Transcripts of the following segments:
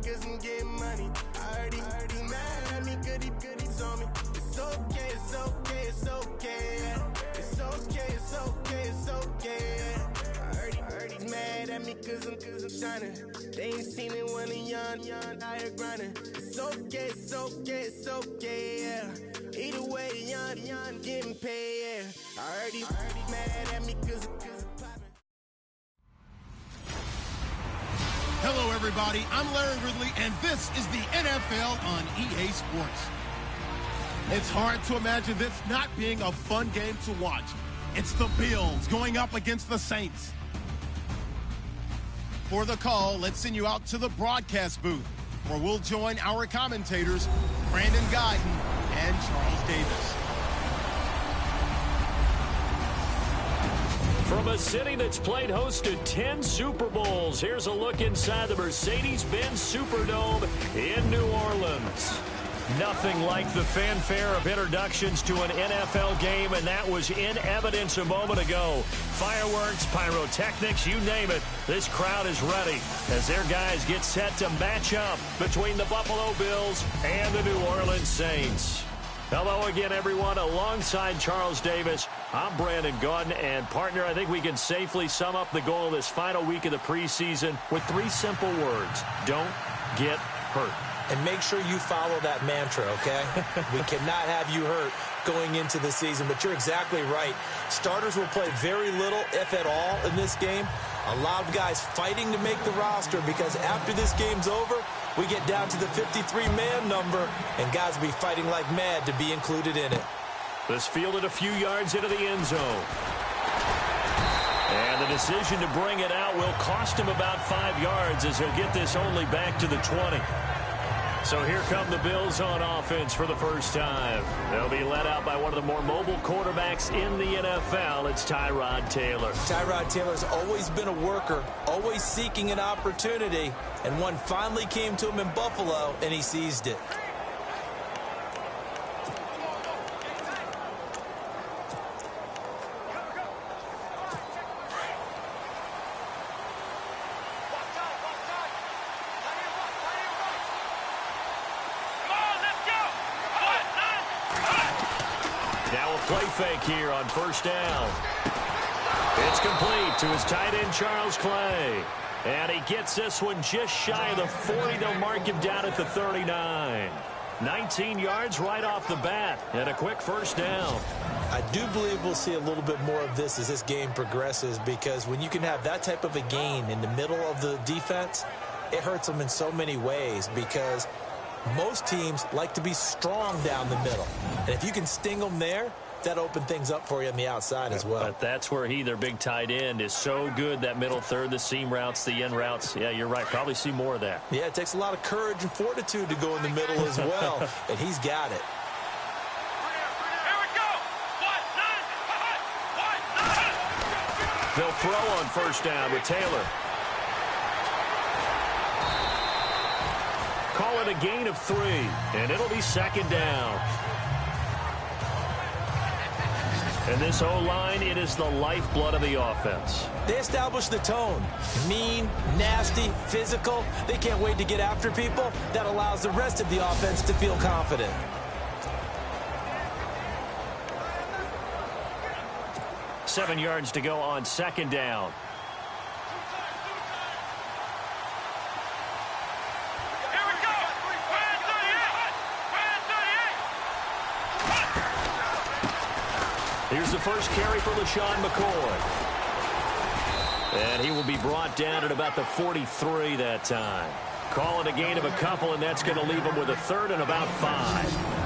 cause I'm getting money. I heard he's mad at me, goodies on me. It's okay, it's okay, it's okay, yeah. It's okay, it's okay, it's okay, yeah. I heard he's mad at me cause I'm shining. They ain't seen it when I'm young, out here grinding. It's okay, it's okay, it's okay, yeah. Either way, young, getting paid, yeah. I heard he's mad at me cause I'm popping. Hello, everybody. I'm Larry Ridley, and this is the NFL on EA Sports. It's hard to imagine this not being a fun game to watch. It's the Bills going up against the Saints. For the call, let's send you out to the broadcast booth, where we'll join our commentators, Brandon Guyton and Charles Davis. From a city that's played host to 10 Super Bowls, here's a look inside the Mercedes-Benz Superdome in New Orleans. Nothing like the fanfare of introductions to an NFL game, and that was in evidence a moment ago. Fireworks, pyrotechnics, you name it, this crowd is ready as their guys get set to match up between the Buffalo Bills and the New Orleans Saints. Hello again, everyone. Alongside Charles Davis, I'm Brandon Guyton, and partner, I think we can safely sum up the goal of this final week of the preseason with 3 simple words: don't get hurt. And make sure you follow that mantra, okay? We cannot have you hurt going into the season, but you're exactly right. Starters will play very little, if at all, in this game. A lot of guys fighting to make the roster because after this game's over, we get down to the 53-man number, and guys will be fighting like mad to be included in it. This fielded a few yards into the end zone. And the decision to bring it out will cost him about 5 yards as he'll get this only back to the 20. So here come the Bills on offense for the first time. They'll be led out by one of the more mobile quarterbacks in the NFL. It's Tyrod Taylor. Tyrod Taylor's always been a worker, always seeking an opportunity, and one finally came to him in Buffalo, and he seized it. Play fake here on first down. It's complete to his tight end, Charles Clay. And he gets this one just shy of the 40. They'll mark him down at the 39. 19 yards right off the bat, and a quick first down. I do believe we'll see a little bit more of this as this game progresses, because when you can have that type of a gain in the middle of the defense, it hurts them in so many ways, because most teams like to be strong down the middle. And if you can sting them there, that opened things up for you on the outside as well. But that's where their big tight end, is so good, that middle third, the seam routes, the end routes. Yeah, you're right. Probably see more of that. Yeah, it takes a lot of courage and fortitude to go in the middle as well, and he's got it. Here we go. They'll throw on first down with Taylor. Call it a gain of 3, and it'll be second down. And this O-line, it is the lifeblood of the offense. They establish the tone. Mean, nasty, physical. They can't wait to get after people. That allows the rest of the offense to feel confident. Seven yards to go on second down. Here's the first carry for LaShawn McCoy. And he will be brought down at about the 43 that time. Call it a gain of a couple, and that's going to leave him with a third and about 5.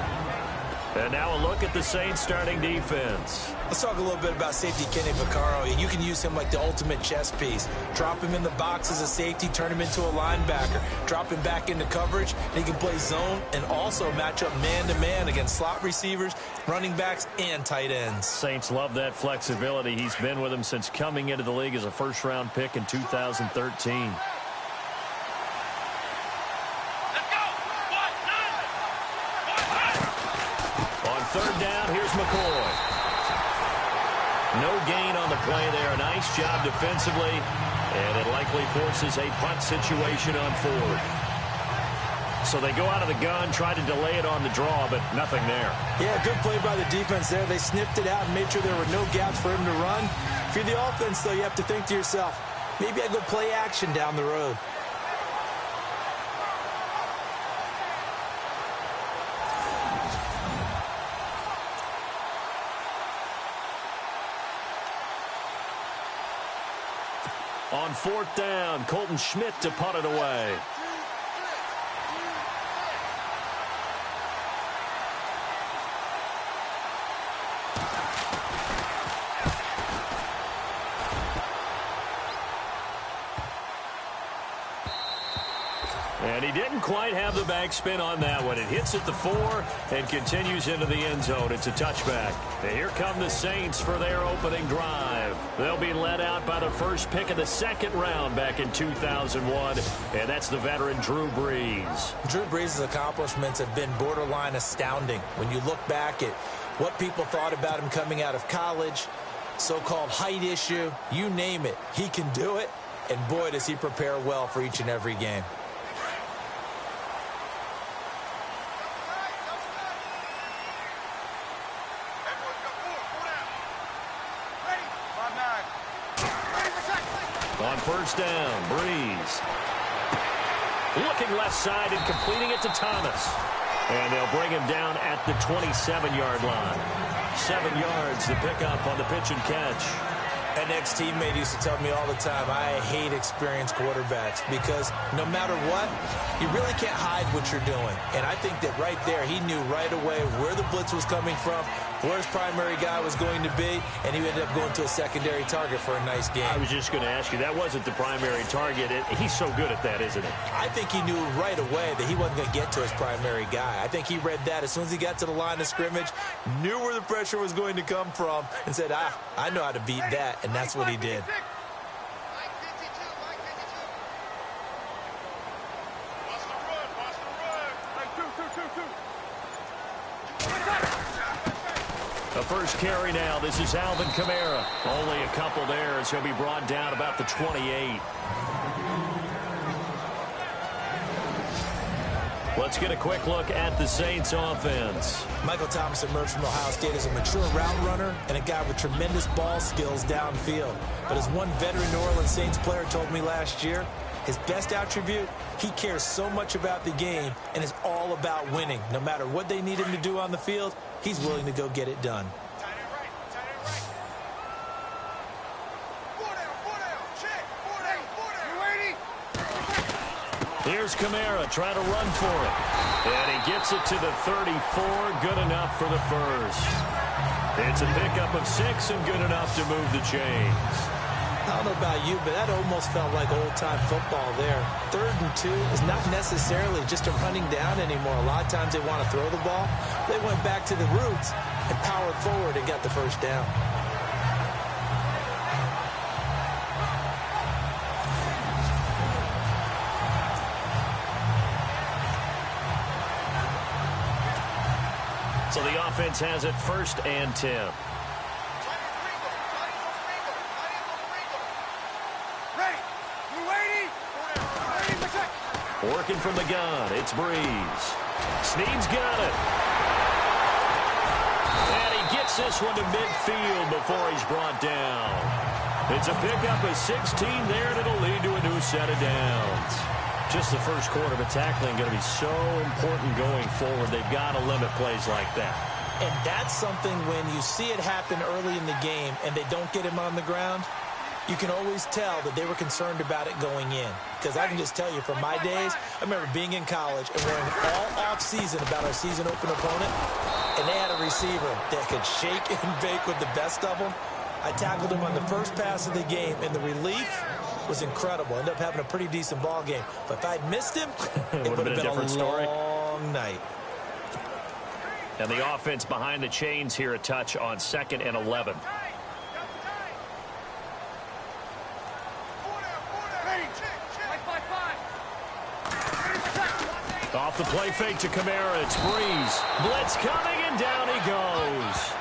And now a look at the Saints starting defense. Let's talk a little bit about safety Kenny Vaccaro. And you can use him like the ultimate chess piece. Drop him in the box as a safety, turn him into a linebacker. Drop him back into coverage, and he can play zone and also match up man-to-man against slot receivers, running backs, and tight ends. Saints love that flexibility. He's been with them since coming into the league as a first-round pick in 2013. Third down, here's McCoy. No gain on the play there. A nice job defensively, and it likely forces a punt situation on 4th. So they go out of the gun, try to delay it on the draw, but nothing there. Yeah, good play by the defense there. They sniffed it out and made sure there were no gaps for him to run. If you're the offense, though, you have to think to yourself, maybe I go play action down the road. On 4th down, Colton Schmidt to punt it away. And he didn't quite have the backspin on that one. It hits at the 4 and continues into the end zone. It's a touchback. And here come the Saints for their opening drive. They'll be led out by the first pick of the 2nd round back in 2001, and that's the veteran Drew Brees. Drew Brees' accomplishments have been borderline astounding. When you look back at what people thought about him coming out of college, so-called height issue, you name it, he can do it. And boy, does he prepare well for each and every game. On 1st down, Brees. Looking left side and completing it to Thomas. And they'll bring him down at the 27-yard line. 7 yards to pick up on the pitch and catch. An ex-teammate used to tell me all the time, I hate experienced quarterbacks because no matter what, you really can't hide what you're doing. And I think that right there, he knew right away where the blitz was coming from, where his primary guy was going to be, and he ended up going to a secondary target for a nice game. I was just going to ask you, that wasn't the primary target. He's so good at that, isn't he? I think he knew right away that he wasn't going to get to his primary guy. I think he read that as soon as he got to the line of scrimmage, knew where the pressure was going to come from, and said, I know how to beat that. And that's what he did. The first carry now. This is Alvin Kamara. Only a couple there as he'll be brought down about the 28. Let's get a quick look at the Saints offense. Michael Thomas emerged from Ohio State as a mature route runner and a guy with tremendous ball skills downfield. But as one veteran New Orleans Saints player told me last year, his best attribute, he cares so much about the game and is all about winning. No matter what they need him to do on the field, he's willing to go get it done. Here's Kamara trying to run for it. And he gets it to the 34. Good enough for the first. It's a pickup of 6 and good enough to move the chains. I don't know about you, but that almost felt like old-time football there. 3rd and 2 is not necessarily just a running down anymore. A lot of times they want to throw the ball. They went back to the roots and powered forward and got the first down. So the offense has it 1st and 10. Working from the gun, it's Brees. Snead's got it. And he gets this one to midfield before he's brought down. It's a pickup of 16 there, and it'll lead to a new set of downs. Just the first quarter, but tackling going to be so important going forward. They've got to limit plays like that. And that's something when you see it happen early in the game and they don't get him on the ground, you can always tell that they were concerned about it going in. Because I can just tell you from my days, I remember being in college and worrying all off-season about our season open opponent, and they had a receiver that could shake and bake with the best of them. I tackled him on the first pass of the game, and the relief was incredible. Ended up having a pretty decent ball game. But if I'd missed him, it would have been a different story. Long night. And the offense behind the chains here a touch on 2nd and 11. Off the play fake to Kamara. It's Brees. Blitz coming, and down he goes.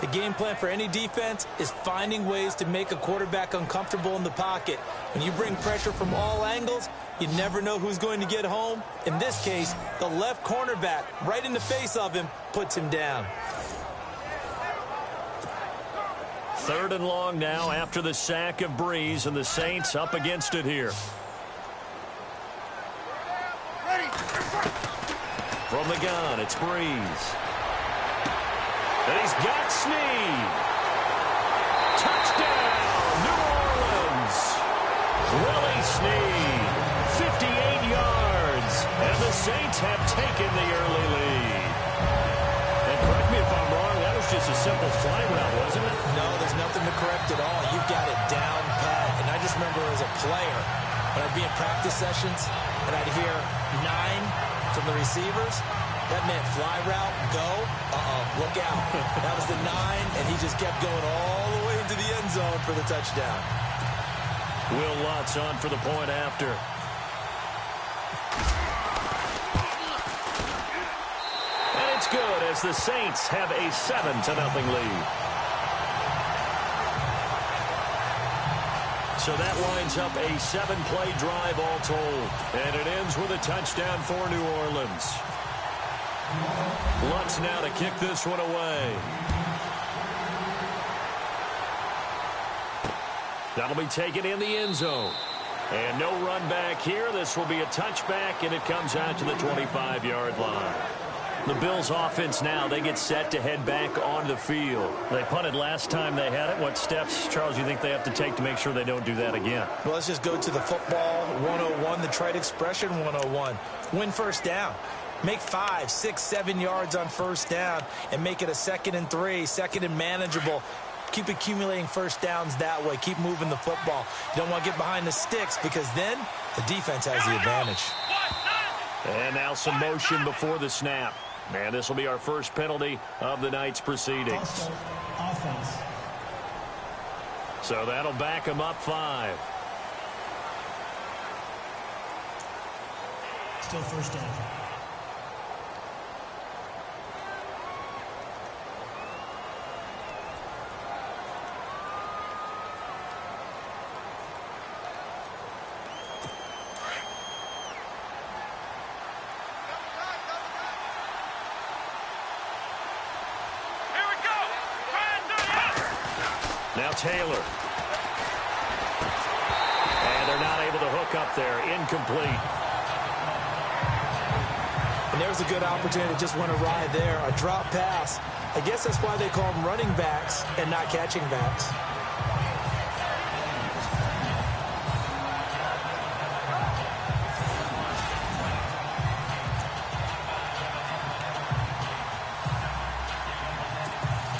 The game plan for any defense is finding ways to make a quarterback uncomfortable in the pocket. When you bring pressure from all angles, you never know who's going to get home. In this case, the left cornerback, right in the face of him, puts him down. 3rd and long now after the sack of Breeze, and the Saints up against it here. From the gun, it's Breeze. And he's got Snead. Touchdown, New Orleans. Willie Snead, 58 yards. And the Saints have taken the early lead. And correct me if I'm wrong, that was just a simple fly route, wasn't it? No, there's nothing to correct at all. You've got it down pat. And I just remember as a player, when I'd be in practice sessions, and I'd hear 9 from the receivers, that meant fly route, go, look out. That was the 9, and he just kept going all the way into the end zone for the touchdown. Will Lutz on for the point after. And it's good as the Saints have a 7-0 lead. So that lines up a 7-play drive all told. And it ends with a touchdown for New Orleans. Lutz now to kick this one away. That'll be taken in the end zone. And no run back here. This will be a touchback, and it comes out to the 25-yard line. The Bills' offense now, they get set to head back onto the field. They punted last time they had it. What steps, Charles, do you think they have to take to make sure they don't do that again? Well, let's just go to the football 101, the trite expression 101. Win first down. Make 5, 6, 7 yards on first down and make it a 2nd and 3, 2nd and manageable. Keep accumulating first downs that way. Keep moving the football. You don't want to get behind the sticks because then the defense has the advantage. And now some motion before the snap. And this will be our first penalty of the night's proceedings. Offense. So that'll back them up 5. Still first down. Now Taylor. And they're not able to hook up there. Incomplete. And there's a good opportunity to just win a ride there. A drop pass. I guess that's why they call them running backs and not catching backs.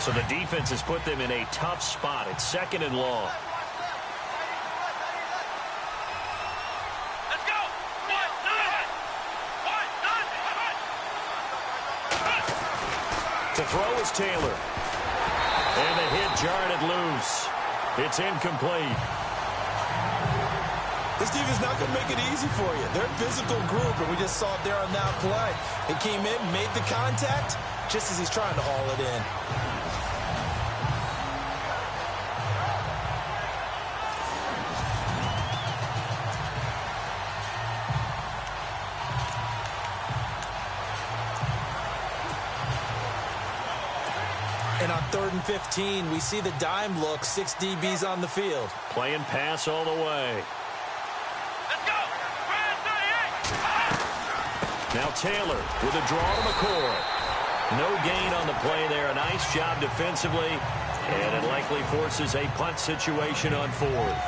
So the defense has put them in a tough spot. It's 2nd and long. Let's go. 1-9. To throw is Taylor. And the hit jarred it loose. It's incomplete. This defense is not going to make it easy for you. They're a physical group, and we just saw it there on that play. They came in, made the contact, just as he's trying to haul it in. And on 3rd and 15, we see the dime look, 6 DBs on the field. Playing pass all the way. Let's go. 38. Now Taylor with a draw to McCoy. No gain on the play there. A nice job defensively. And it likely forces a punt situation on 4th.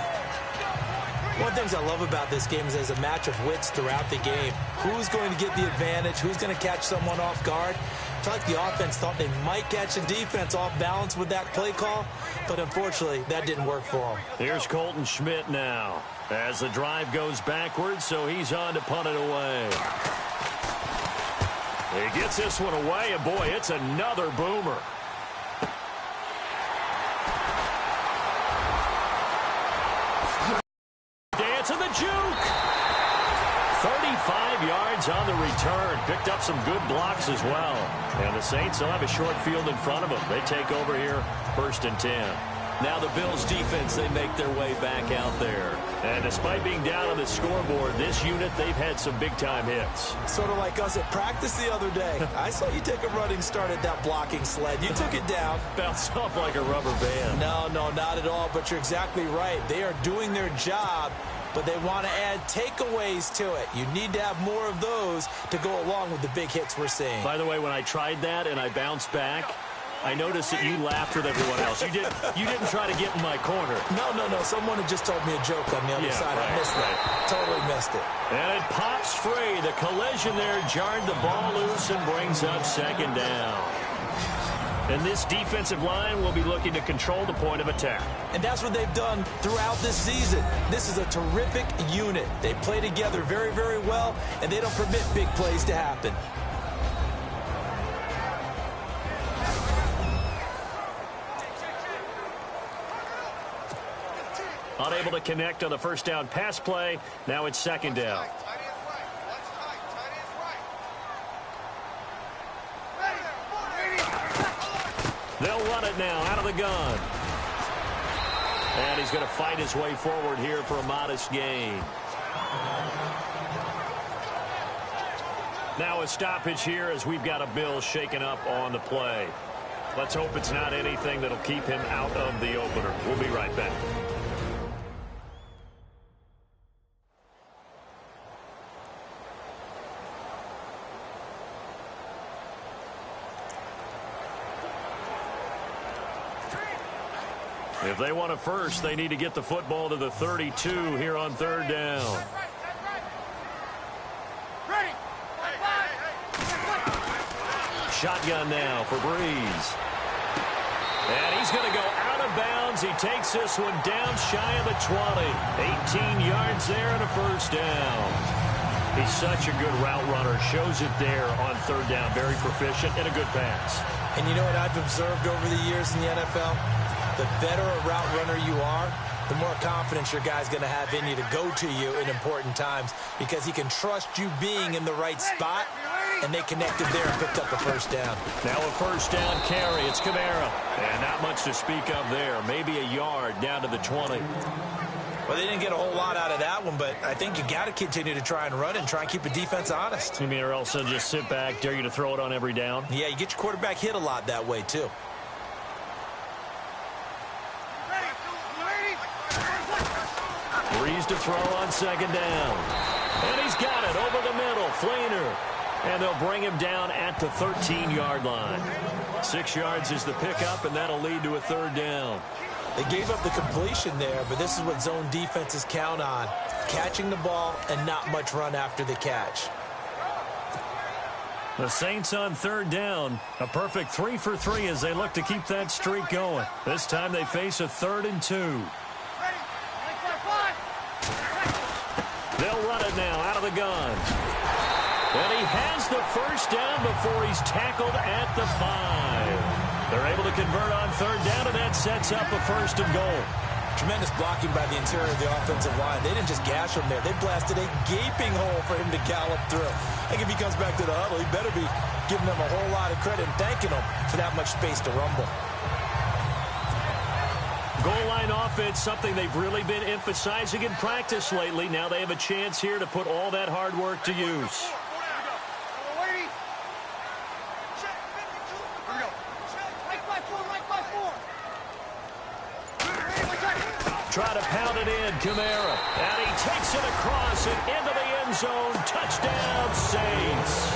One of the things I love about this game is there's a match of wits throughout the game. Who's going to get the advantage? Who's going to catch someone off guard? I feel like the offense thought they might catch the defense off balance with that play call, but unfortunately, that didn't work for them. Here's Colton Schmidt now as the drive goes backwards, so he's on to punt it away. He gets this one away, and boy, it's another boomer. Dance of the juke. 35 5 yards on the return. Picked up some good blocks as well. And the Saints will have a short field in front of them. They take over here, 1st and 10. Now the Bills defense, they make their way back out there. And despite being down on the scoreboard, this unit, they've had some big-time hits. Sort of like us at practice the other day. I saw you take a running start at that blocking sled. You took it down. Bounced off like a rubber band. No, not at all, but you're exactly right. They are doing their job, but they want to add takeaways to it. You need to have more of those to go along with the big hits we're seeing. By the way, when I tried that and I bounced back, I noticed that you laughed with everyone else. You didn't try to get in my corner. No. Someone had just told me a joke on the other side. Right, I missed that. Totally missed it. And it pops free. The collision there jarred the ball loose and brings up 2nd down. And this defensive line will be looking to control the point of attack. And that's what they've done throughout this season. This is a terrific unit. They play together very, very well, and they don't permit big plays to happen. Unable to connect on the 1st down pass play. Now it's 2nd down. They'll run it now out of the gun. And he's going to fight his way forward here for a modest gain. Now a stoppage here as we've got a Bill shaken up on the play. Let's hope it's not anything that'll keep him out of the opener. We'll be right back. If they want a first, they need to get the football to the 32 here on 3rd down. Shotgun now for Breeze. And he's going to go out of bounds. He takes this one down shy of the 20. 18 yards there and a 1st down. He's such a good route runner. Shows it there on 3rd down. Very proficient and a good pass. And you know what I've observed over the years in the NFL? The better a route runner you are, the more confidence your guy's going to have in you to go to you in important times because he can trust you being in the right spot, and they connected there and picked up the 1st down. Now a 1st down carry. It's Kamara. And not much to speak of there. Maybe a yard down to the 20. Well, they didn't get a whole lot out of that one, but I think you got to continue to try and run and try and keep the defense honest. You mean or else they'll just sit back, dare you to throw it on every down? Yeah, you get your quarterback hit a lot that way, too. Breeze to throw on 2nd down. And he's got it over the middle. Fleener. And they'll bring him down at the 13-yard line. 6 yards is the pickup, and that'll lead to a 3rd down. They gave up the completion there, but this is what zone defenses count on. Catching the ball and not much run after the catch. The Saints on 3rd down. A perfect 3 for 3 as they look to keep that streak going. This time they face a 3rd and 2. They'll run it now out of the gun. And he has the 1st down before he's tackled at the 5. They're able to convert on 3rd down, and that sets up a 1st and goal. Tremendous blocking by the interior of the offensive line. They didn't just gash him there. They blasted a gaping hole for him to gallop through. I think if he comes back to the huddle, he better be giving them a whole lot of credit and thanking them for that much space to rumble. Goal line offense, something they've really been emphasizing in practice lately. Now they have a chance here to put all that hard work to use. Try to pound it in, Kamara. And he takes it across and into the end zone. Touchdown, Saints.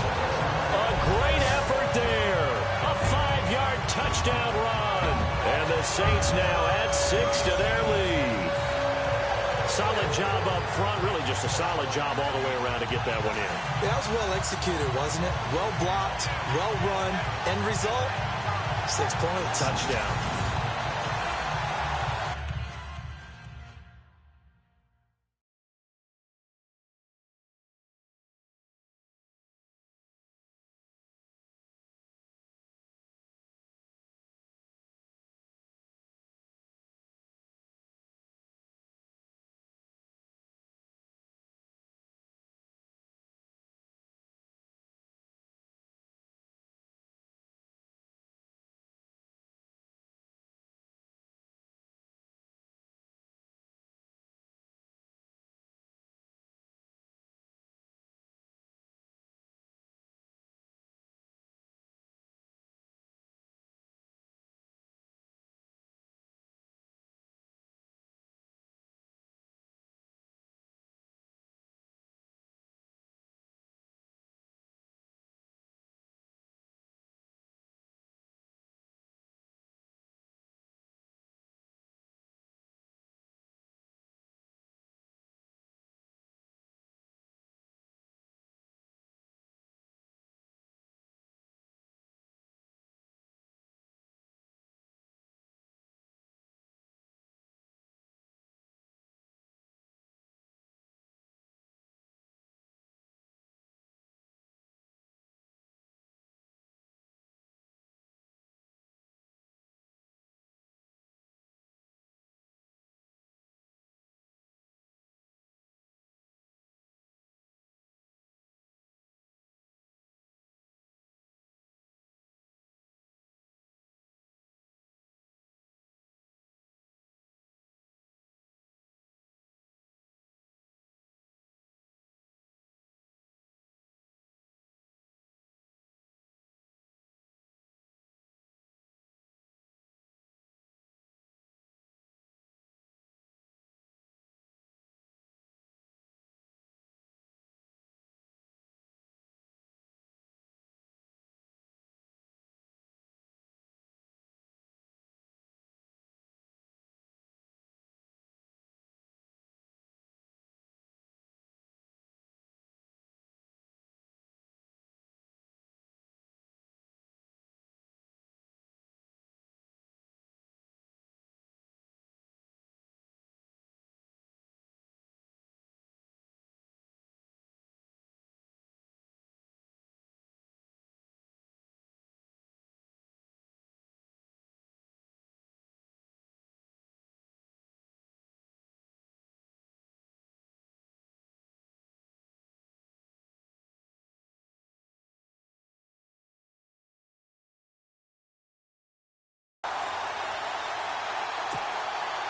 A great effort there. A 5-yard touchdown run. And the Saints now add 6 to their lead. Solid job up front. Really just a solid job all the way around to get that one in. That was well executed, wasn't it? Well blocked, well run. End result, 6 points. Touchdown.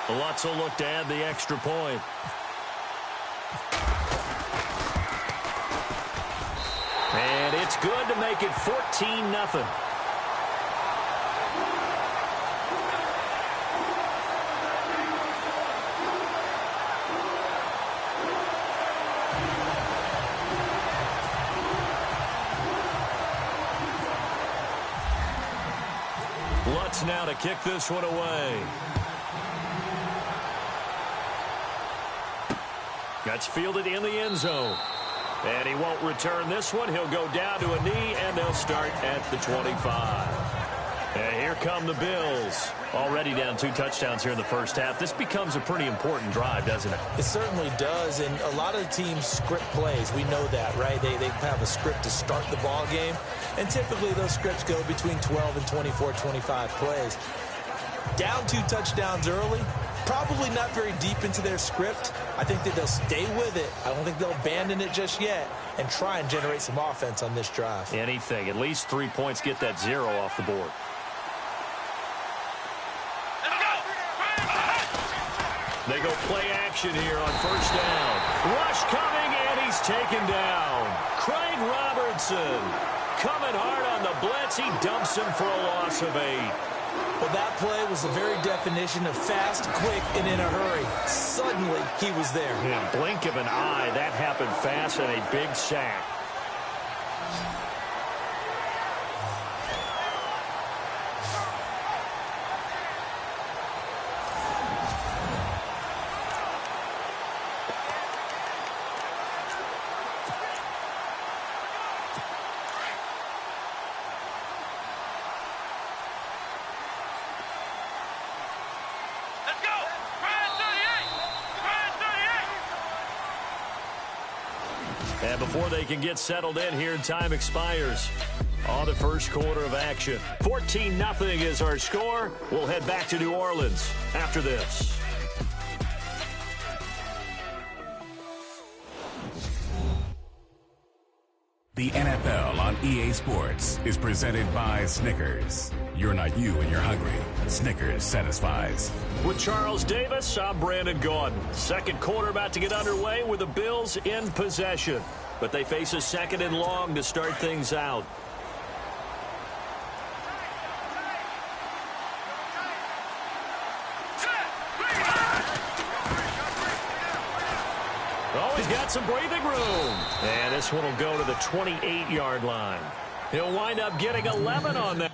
Lutz will look to add the extra point. And it's good to make it 14-0. Lutz now to kick this one away. That's fielded in the end zone. And he won't return this one. He'll go down to a knee, and they'll start at the 25. And here come the Bills. Already down 2 touchdowns here in the first half. This becomes a pretty important drive, doesn't it? It certainly does, and a lot of teams script plays. We know that, right? They have a script to start the ball game, and typically those scripts go between 12 and 24, 25 plays. Down 2 touchdowns early, probably not very deep into their script. I think that they'll stay with it. I don't think they'll abandon it just yet and try and generate some offense on this drive. Anything. At least 3 points, get that 0 off the board. They go play action here on first down. Rush coming, and he's taken down. Craig Robertson coming hard on the blitz. He dumps him for a loss of 8. Well, that play was the very definition of fast, quick, and in a hurry. Suddenly, he was there. Yeah, blink of an eye. That happened fast and a big sack. And before they can get settled in here, time expires on the first quarter of action. 14-0 is our score. We'll head back to New Orleans after this. The NFL on EA Sports is presented by Snickers. You're not you when you're hungry. Snickers satisfies. With Charles Davis, I'm Brandon Gaudin. Second quarter about to get underway with the Bills in possession. But they face a 2nd and long to start things out. Oh, he's got some breathing room. And this one will go to the 28-yard line. He'll wind up getting 11 on that.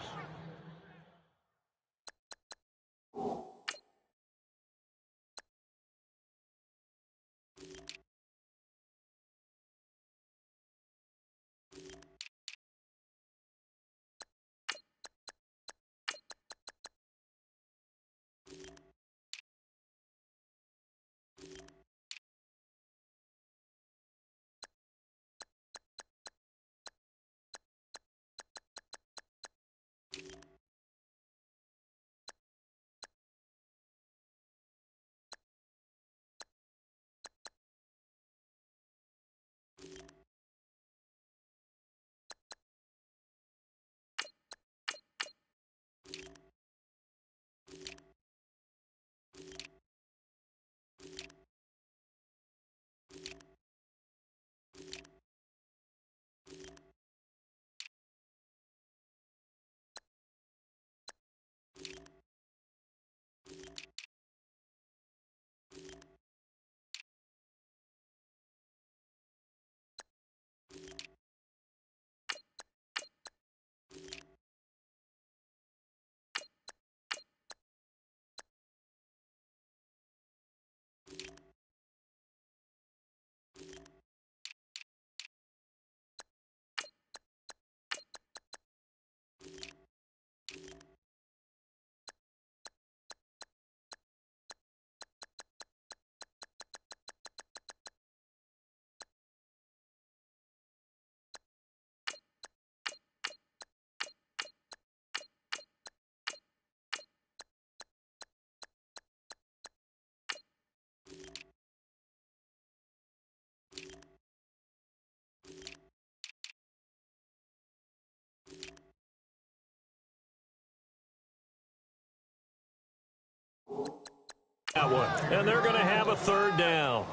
That one. And they're going to have a third down.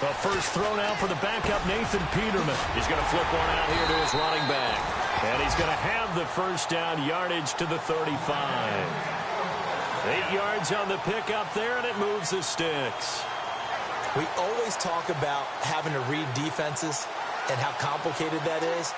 The first throw now for the backup, Nathan Peterman. He's going to flip one out here to his running back. And he's going to have the first down, yardage to the 35. 8 yards on the pickup there, and it moves the sticks. We always talk about having to read defenses and how complicated that is.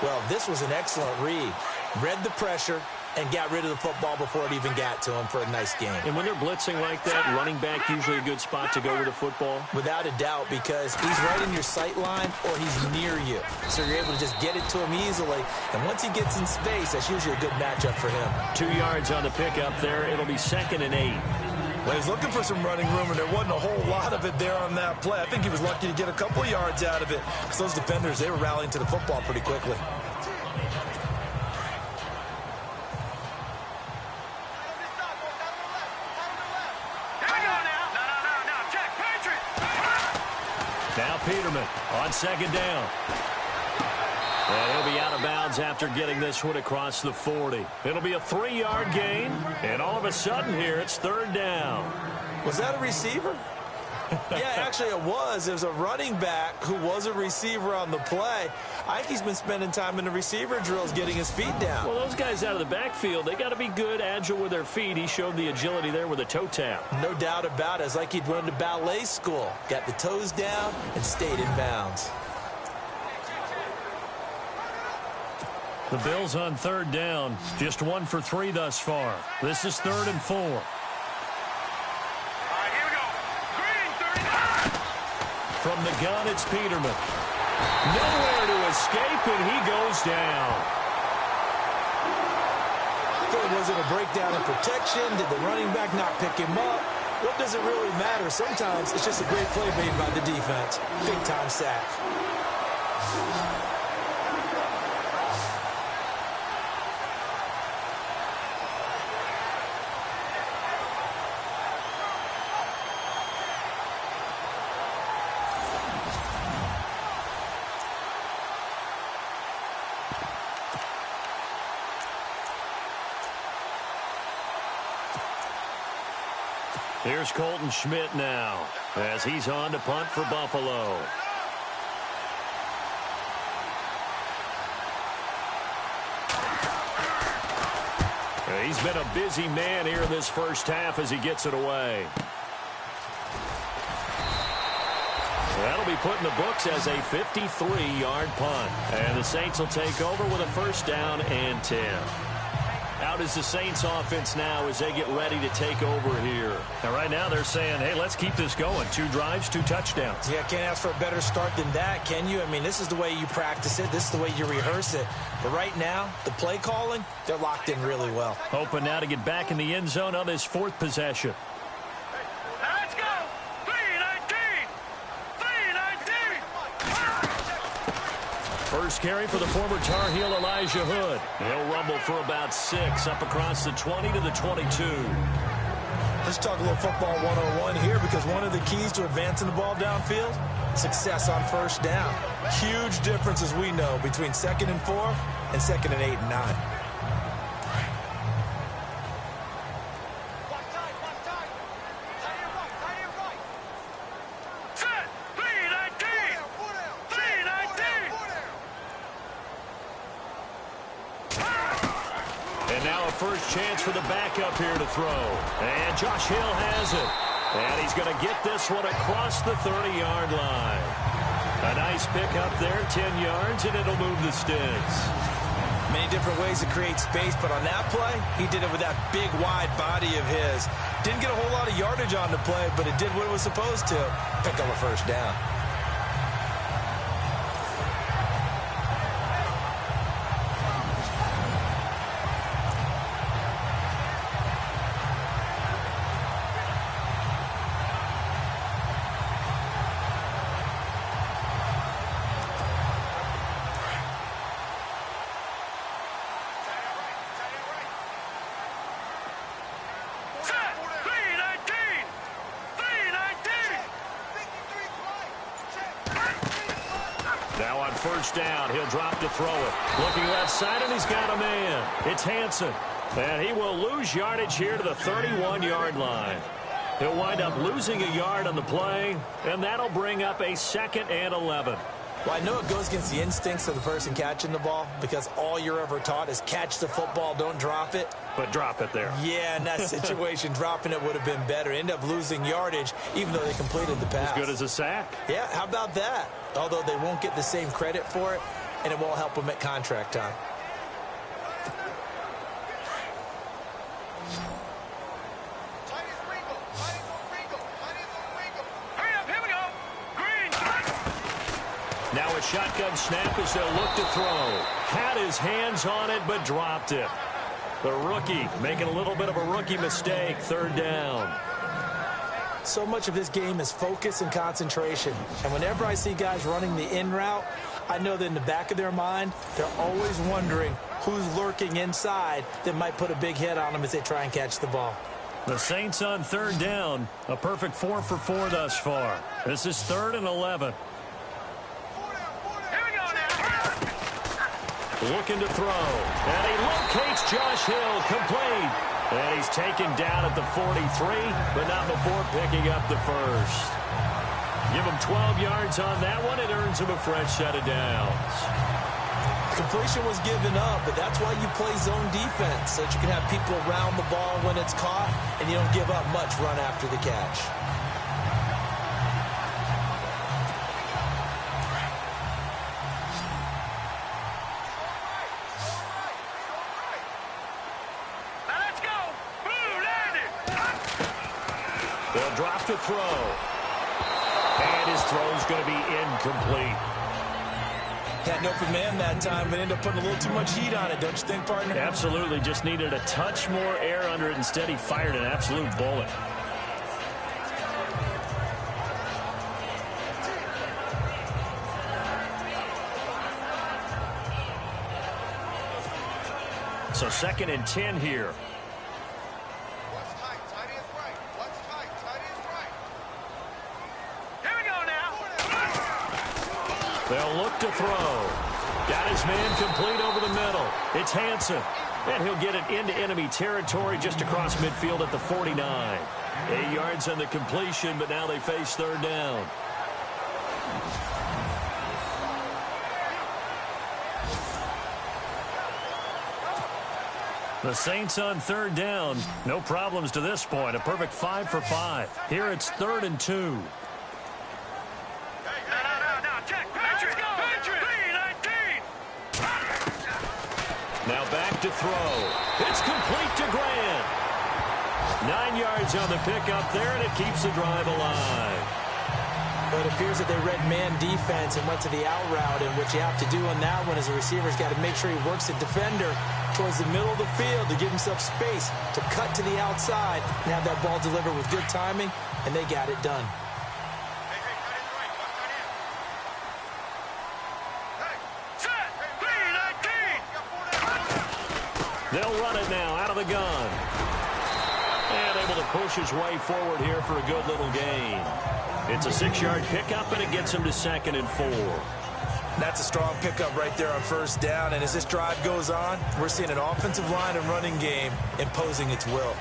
Well, this was an excellent read. Read the pressure and got rid of the football before it even got to him for a nice game. And when they're blitzing like that, running back usually a good spot to go with the football? Without a doubt, because he's right in your sight line or he's near you. So you're able to just get it to him easily. And once he gets in space, that's usually a good matchup for him. 2 yards on the pickup there. It'll be 2nd and 8. Well, he's looking for some running room, and there wasn't a whole lot of it there on that play. I think he was lucky to get a couple of yards out of it because those defenders, they were rallying to the football pretty quickly. Now Peterman on 2nd down. And he'll be out of bounds after getting this one across the 40. It'll be a 3-yard gain, and all of a sudden here it's 3rd down. Was that a receiver? Yeah, actually it was. It was a running back who was a receiver on the play. I think he's been spending time in the receiver drills getting his feet down. Well, those guys out of the backfield, they got to be good, agile with their feet. He showed the agility there with a toe tap. No doubt about it. It's like he'd run to ballet school. Got the toes down and stayed in bounds. The Bills on 3rd down. Just 1 for 3 thus far. This is 3rd and 4. From the gun, it's Peterman. Nowhere to escape, and he goes down. Was it a breakdown in protection? Did the running back not pick him up? What does it really matter? Sometimes it's just a great play made by the defense. Big-time sack. Here's Colton Schmidt now as he's on to punt for Buffalo. He's been a busy man here in this first half as he gets it away. That'll be put in the books as a 53-yard punt. And the Saints will take over with a 1st down and 10. Out is the Saints offense now as they get ready to take over here. And right now they're saying, hey, let's keep this going. 2 drives, 2 touchdowns. Yeah, can't ask for a better start than that, can you? I mean, this is the way you practice it. This is the way you rehearse it. But right now, the play calling, they're locked in really well. Hoping now to get back in the end zone on this 4th possession. Let's go! 3-19! 3-19! First carry for the former Tar Heel Elijah Hood. He'll rumble for about 6 up across the 20 to the 22. Let's talk a little football 101 here because one of the keys to advancing the ball downfield, success on 1st down. Huge difference, as we know, between 2nd and 4 and 2nd and 8 and 9. First chance for the backup here to throw. And Josh Hill has it. And he's going to get this one across the 30-yard line. A nice pickup there, 10 yards, and it'll move the sticks. Many different ways to create space, but on that play, he did it with that big, wide body of his. Didn't get a whole lot of yardage on the play, but it did what it was supposed to. Pick up a 1st down. Now on first down, he'll drop to throw it. Looking left side, and he's got a man. It's Hansen. And he will lose yardage here to the 31-yard line. He'll wind up losing a yard on the play, and that'll bring up a 2nd and 11. Well, I know it goes against the instincts of the person catching the ball because all you're ever taught is catch the football, don't drop it. But drop it there. Yeah, in that situation, dropping it would have been better. End up losing yardage, even though they completed the pass. As good as a sack. Yeah, how about that? Although they won't get the same credit for it, and it won't help them at contract time. Now a shotgun snap as they'll look to throw. Had his hands on it, but dropped it. The rookie making a little bit of a rookie mistake. 3rd down. So much of this game is focus and concentration. And whenever I see guys running the in route, I know that in the back of their mind, they're always wondering who's lurking inside that might put a big hit on them as they try and catch the ball. The Saints on 3rd down. A perfect 4 for 4 thus far. This is 3rd and 11. Looking to throw. And he locates Josh Hill, complete. And he's taken down at the 43, but not before picking up the first. Give him 12 yards on that one. It earns him a fresh set of downs. Completion was given up, but that's why you play zone defense, so that you can have people around the ball when it's caught, and you don't give up much run after the catch. They'll drop to throw. And his throw's going to be incomplete. Had an open man that time, but ended up putting a little too much heat on it, don't you think, partner? Absolutely. Just needed a touch more air under it. Instead, he fired an absolute bullet. So 2nd and 10 here. They'll look to throw. Got his man complete over the middle. It's Hansen. And he'll get it into enemy territory just across midfield at the 49. 8 yards on the completion, but now they face 3rd down. The Saints on 3rd down. No problems to this point. A perfect 5 for 5. Here it's 3rd and 2. Now back to throw. It's complete to Grant. 9 yards on the pickup there, and it keeps the drive alive. But it appears that they read man defense and went to the out route, and what you have to do on that one is the receiver's got to make sure he works the defender towards the middle of the field to give himself space to cut to the outside and have that ball delivered with good timing, and they got it done. They'll run it now out of the gun. And able to push his way forward here for a good little gain. It's a 6-yard pickup, and it gets him to 2nd and 4. That's a strong pickup right there on 1st down. And as this drive goes on, we're seeing an offensive line and running game imposing its will.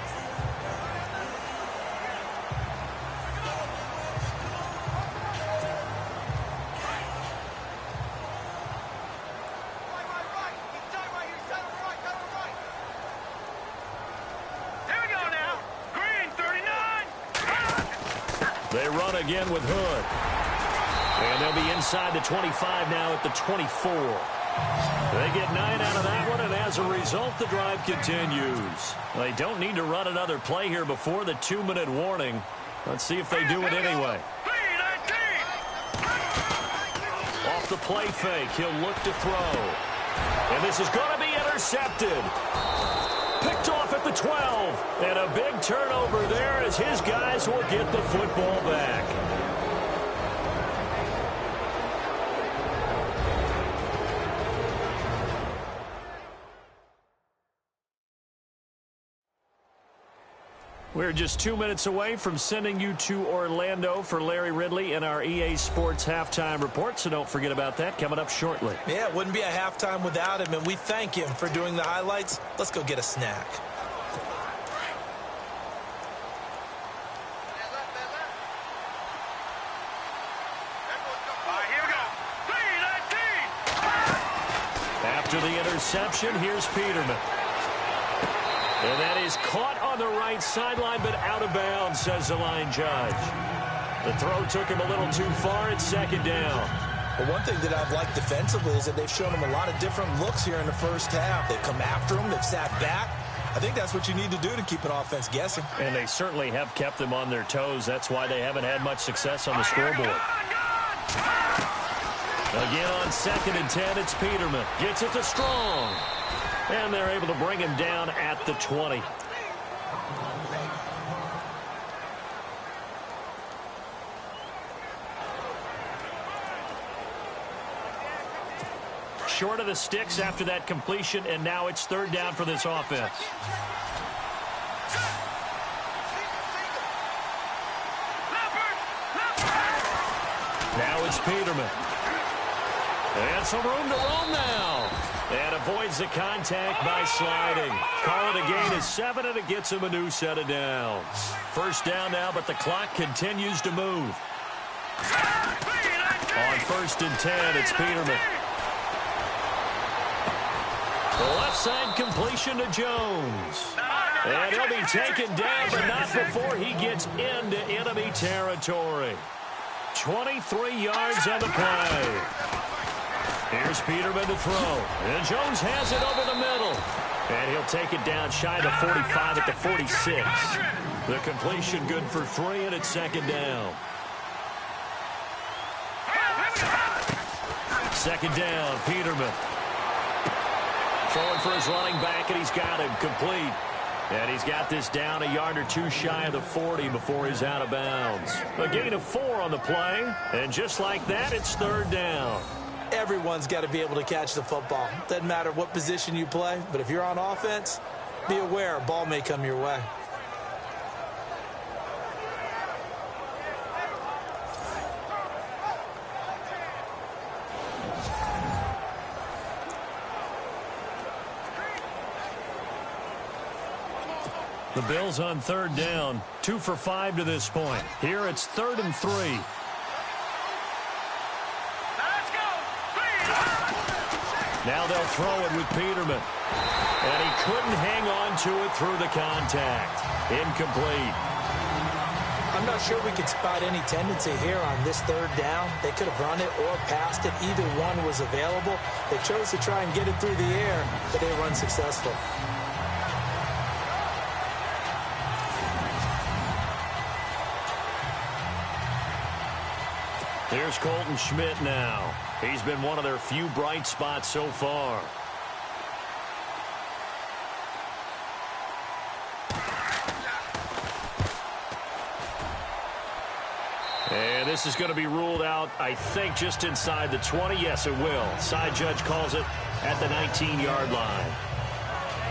They run again with Hood. And they'll be inside the 25 now at the 24. They get 9 out of that one, and as a result, the drive continues. They don't need to run another play here before the 2-minute warning. Let's see if they do it anyway. Off the play fake, he'll look to throw. And this is going to be intercepted. Picked off at the 12. And a big turnover there as his guys will get the football back. We're just 2 minutes away from sending you to Orlando for Larry Ridley and our EA Sports Halftime Report, so don't forget about that coming up shortly. Yeah, it wouldn't be a halftime without him, and we thank him for doing the highlights. Let's go get a snack. After the interception, here's Peterman. And that is caught on the right sideline, but out of bounds, says the line judge. The throw took him a little too far. It's second down. Well, one thing that I've liked defensively is that they've shown him a lot of different looks here in the first half. They've come after him. They've sat back. I think that's what you need to do to keep an offense guessing. And they certainly have kept them on their toes. That's why they haven't had much success on the scoreboard. Again on 2nd and 10, it's Peterman. Gets it to Strong. And they're able to bring him down at the 20. Short of the sticks after that completion, and now it's 3rd down for this offense. Now it's Peterman. And some room to roam now. And avoids the contact by sliding. Call it a gain of 7, and it gets him a new set of downs. 1st down now, but the clock continues to move. On 1st and 10, it's Peterman. The left side completion to Jones. And he'll be taken down, but not before he gets into enemy territory. 23 yards on the play. Here's Peterman to throw. And Jones has it over the middle. And he'll take it down shy of the 45 at the 46. The completion good for 3, and it's 2nd down. 2nd down, Peterman. Throwing for his running back, and he's got him complete. And he's got this down a yard or 2 shy of the 40 before he's out of bounds. A gain of 4 on the play. And just like that, it's 3rd down. Everyone's got to be able to catch the football. Doesn't matter what position you play, but if you're on offense, be aware a ball may come your way. The Bills on 3rd down, 2 for 5 to this point. Here it's 3rd and 3. Now they'll throw it with Peterman. And he couldn't hang on to it through the contact. Incomplete. I'm not sure we could spot any tendency here on this 3rd down. They could have run it or passed it. Either one was available. They chose to try and get it through the air, but they were unsuccessful. Here's Colton Schmidt now. He's been one of their few bright spots so far. And this is going to be ruled out, I think, just inside the 20. Yes, it will. Side judge calls it at the 19-yard line.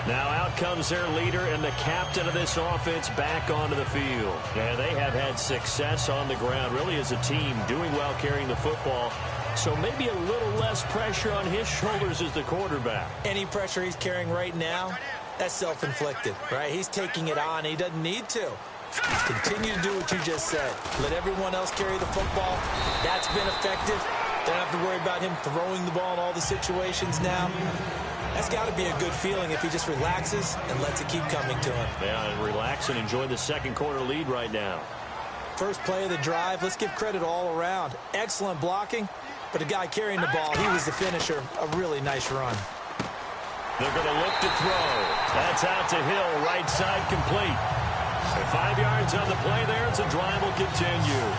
Now out comes their leader and the captain of this offense back onto the field. And they have had success on the ground, really as a team, doing well carrying the football. So maybe a little less pressure on his shoulders as the quarterback. Any pressure he's carrying right now, that's self-inflicted, right? He's taking it on. He doesn't need to. Continue to do what you just said. Let everyone else carry the football. That's been effective. Don't have to worry about him throwing the ball in all the situations now. That's got to be a good feeling if he just relaxes and lets it keep coming to him. Yeah, and relax and enjoy the 2nd quarter lead right now. First play of the drive, let's give credit all around. Excellent blocking, but the guy carrying the ball, he was the finisher. A really nice run. They're going to look to throw. That's out to Hill, right side complete. And 5 yards on the play there, as the drive will continue.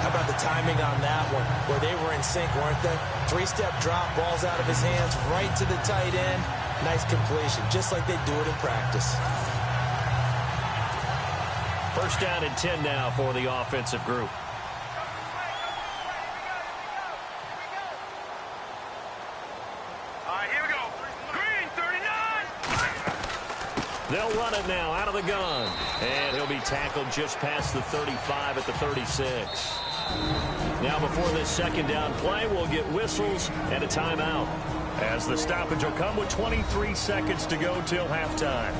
How about the timing on that one, where they were in sync, weren't they? 3-step drop, balls out of his hands, right to the tight end. Nice completion, just like they do it in practice. 1st down and 10 now for the offensive group. All right, here we go. Green, 39. They'll run it now out of the gun. And he'll be tackled just past the 35 at the 36. Now before this second down play, we'll get whistles and a timeout, as the stoppage will come with 23 seconds to go till halftime.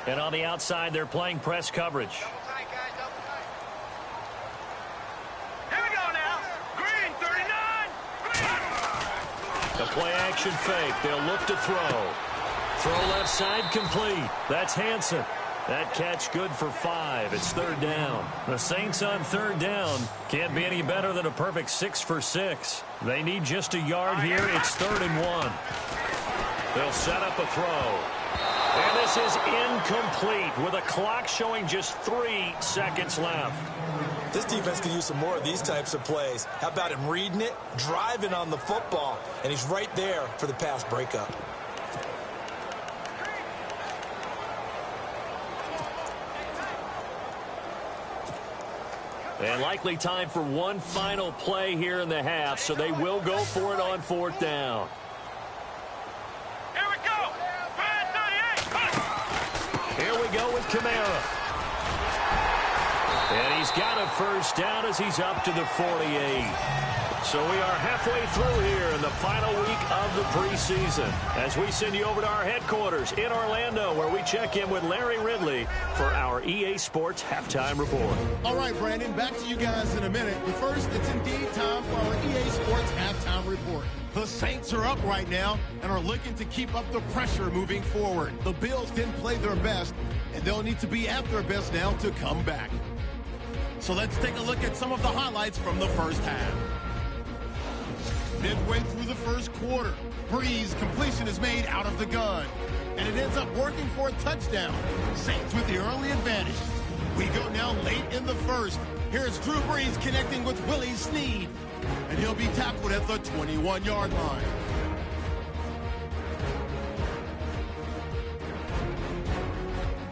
And on the outside, they're playing press coverage. The play action fake. They'll look to throw. Throw left side complete. That's Hansen. That catch good for 5. It's third down. The Saints on third down can't be any better than a perfect 6 for 6. They need just a yard here. It's 3rd and 1. They'll set up a throw. And this is incomplete with a clock showing just 3 seconds left. This defense could use some more of these types of plays. How about him reading it, driving on the football, and he's right there for the pass breakup. And likely time for one final play here in the half, so they will go for it on 4th down. Here we go. Here we go with Kamara. And he's got a first down as he's up to the 48. So we are halfway through here in the final week of the preseason, as we send you over to our headquarters in Orlando, where we check in with Larry Ridley for our EA Sports Halftime Report. All right, Brandon, back to you guys in a minute. But first, it's indeed time for our EA Sports Halftime Report. The Saints are up right now and are looking to keep up the pressure moving forward. The Bills didn't play their best, and they'll need to be at their best now to come back. So let's take a look at some of the highlights from the first half. Midway through the first quarter, Breeze completion is made out of the gun, and it ends up working for a touchdown. Saints with the early advantage. We go now late in the first. Here's Drew Brees connecting with Willie Snead, and he'll be tackled at the 21-yard line.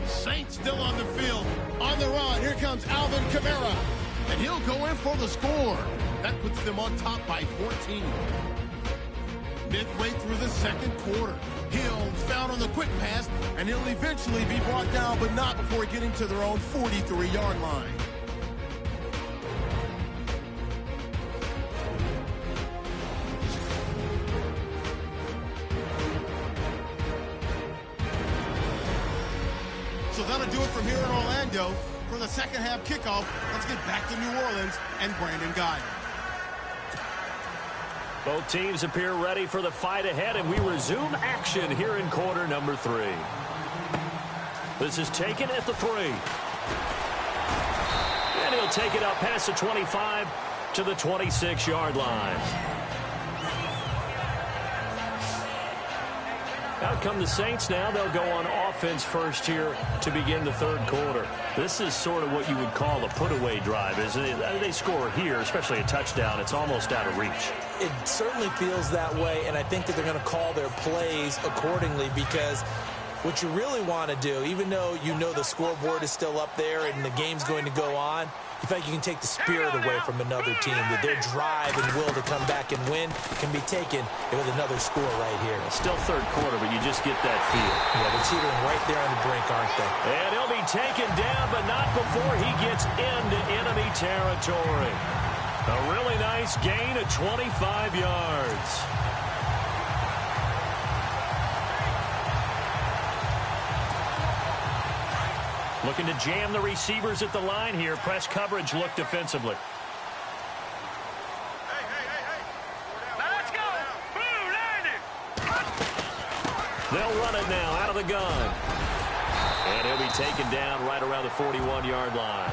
Saints still on the field. On the run, here comes Alvin Kamara, and he'll go in for the score. That puts them on top by 14. Midway through the second quarter, Hill's found on the quick pass, and he'll eventually be brought down, but not before getting to their own 43-yard line. So that'll do it from here in Orlando. For the second half kickoff, let's get back to New Orleans and Brandon Guy. Both teams appear ready for the fight ahead, and we resume action here in quarter number 3. This is taken at the 3. And he'll take it up past the 25 to the 26-yard line. Out come the Saints now. They'll go on offense first here to begin the third quarter. This is sort of what you would call a put-away drive, isn't it? They score here, especially a touchdown. It's almost out of reach. It certainly feels that way, and I think that they're going to call their plays accordingly, because what you really want to do, even though you know the scoreboard is still up there and the game's going to go on, you feel like you can take the spirit away from another team, that their drive and will to come back and win can be taken with another score right here. Still third quarter, but you just get that feel. Yeah, they're teetering right there on the brink, aren't they? And he'll be taken down, but not before he gets into enemy territory. A really nice gain of 25 yards. Looking to jam the receivers at the line here. Press coverage look defensively. Let's go. Blue landing. They'll run it now out of the gun. And he'll be taken down right around the 41-yard line.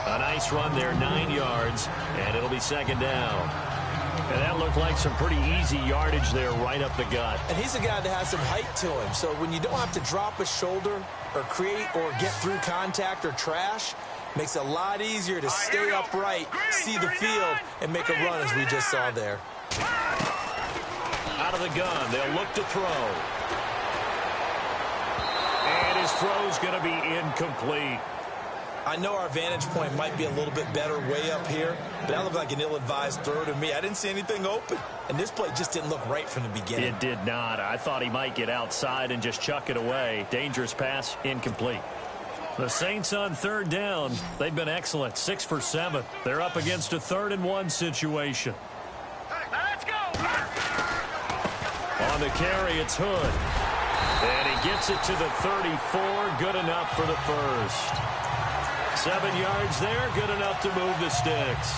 A nice run there, 9 yards, and it'll be second down. And that looked like some pretty easy yardage there right up the gut. And he's a guy that has some height to him, so when you don't have to drop a shoulder or create or get through contact or trash, makes it a lot easier to stay upright, see the field, and make a run as we just saw there. Out of the gun, they'll look to throw. And his throw's going to be incomplete. I know our vantage point might be a little bit better way up here, but that looked like an ill-advised throw to me. I didn't see anything open, and this play just didn't look right from the beginning. It did not. I thought he might get outside and just chuck it away. Dangerous pass, incomplete. The Saints on third down. They've been excellent, 6 for 7. They're up against a 3rd-and-1 situation. Let's go! On the carry, it's Hood. And he gets it to the 34. Good enough for the first. 7 yards there, good enough to move the sticks.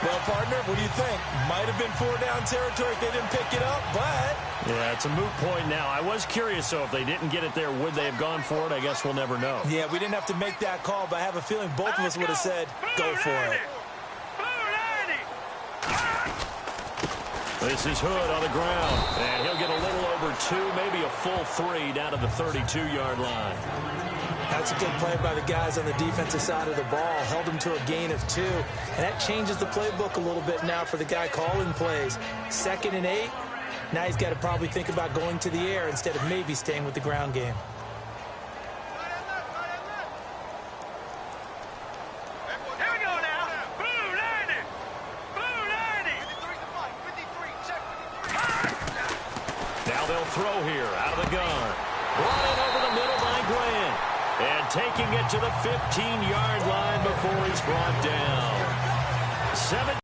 Well, partner, what do you think? Might have been 4-down territory if they didn't pick it up, but... Yeah, it's a moot point now. I was curious, so if they didn't get it there, would they have gone for it? I guess we'll never know. Yeah, we didn't have to make that call, but I have a feeling both of us would have said, go for it. This is Hood on the ground, and he'll get a little over 2, maybe a full 3 down to the 32-yard line. That's a good play by the guys on the defensive side of the ball. Held him to a gain of 2, and that changes the playbook a little bit now for the guy calling plays. 2nd and 8. Now he's got to probably think about going to the air instead of maybe staying with the ground game. Here we go now. Blue 90. Blue 90. Now they'll throw here out of the gun. Brought in over the middle by Grant. And taking it to the 15-yard line before he's brought down. 7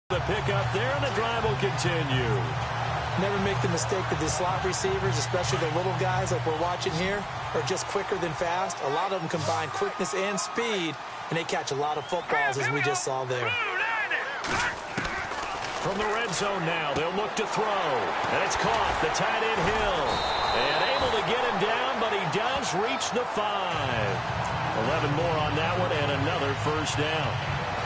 the pickup there, and the drive will continue. Never make the mistake that the slot receivers, especially the little guys like we're watching here, are just quicker than fast. A lot of them combine quickness and speed, and they catch a lot of footballs, as we just saw there. From the red zone now, they'll look to throw. And it's caught, the tight end Hill. And able to get him down, but he does reach the 5. 11 more on that one, and another first down.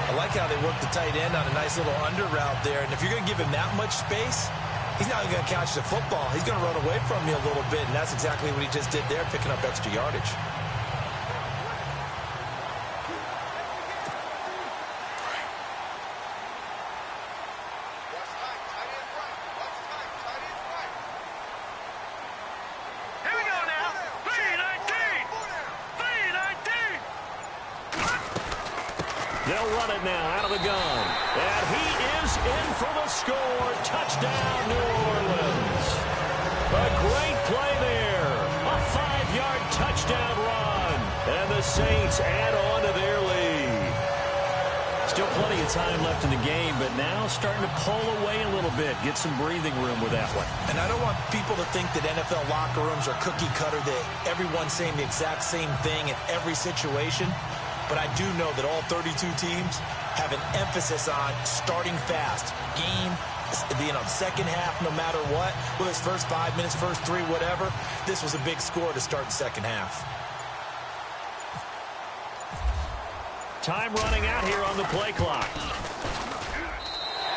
I like how they work the tight end on a nice little under route there. And if you're going to give him that much space, he's not going to catch the football. He's going to run away from you a little bit, and that's exactly what he just did there, picking up extra yardage. They'll run it now out of the gun. And he is in for the score. Touchdown, New Orleans. A great play there. A 5-yard touchdown run. And the Saints add on to their lead. Still plenty of time left in the game, but now starting to pull away a little bit. Get some breathing room with that one. And I don't want people to think that NFL locker rooms are cookie cutter, that everyone's saying the exact same thing in every situation. But I do know that all 32 teams have an emphasis on starting fast. Game, second half, no matter what. Whether it's first 5 minutes, first 3, whatever. This was a big score to start the second half. Time running out here on the play clock.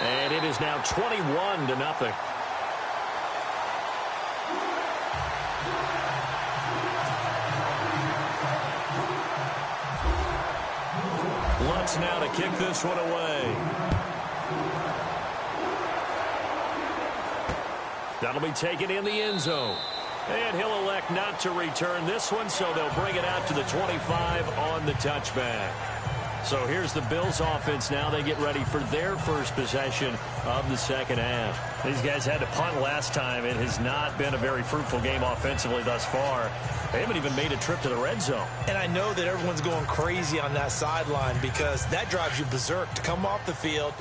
And it is now 21-0. Lutz now to kick this one away. That'll be taken in the end zone. And he'll elect not to return this one, so they'll bring it out to the 25 on the touchback. So here's the Bills offense now. They get ready for their first possession of the second half. These guys had to punt last time. It has not been a very fruitful game offensively thus far. They haven't even made a trip to the red zone. And I know that everyone's going crazy on that sideline because that drives you berserk to come off the field,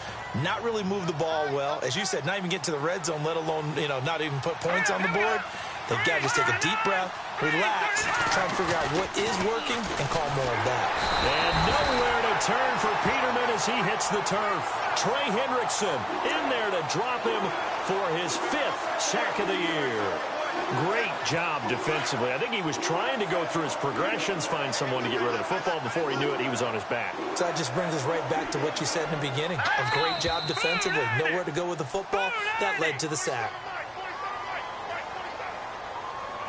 not really move the ball well. As you said, not even get to the red zone, let alone, not even put points on the board. They've got to just take a deep breath, relax, try and figure out what is working, and call more of that. And nowhere to turn for Peterman as he hits the turf. Trey Hendrickson in there to drop him for his 5th sack of the year. Great job defensively. I think he was trying to go through his progressions, find someone to get rid of the football. Before he knew it, he was on his back. So that just brings us right back to what you said in the beginning. A great job defensively. Nowhere to go with the football. That led to the sack.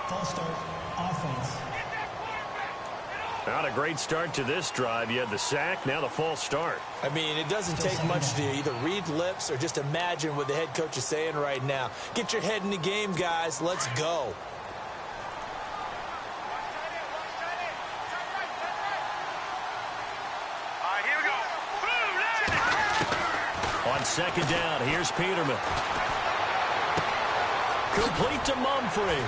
False start, offense. Not a great start to this drive. You had the sack, now the false start. I mean, it doesn't take much to either read lips or just imagine what the head coach is saying right now. Get your head in the game, guys. Let's go. second down. Here's Peterman. Complete to Mumphrey.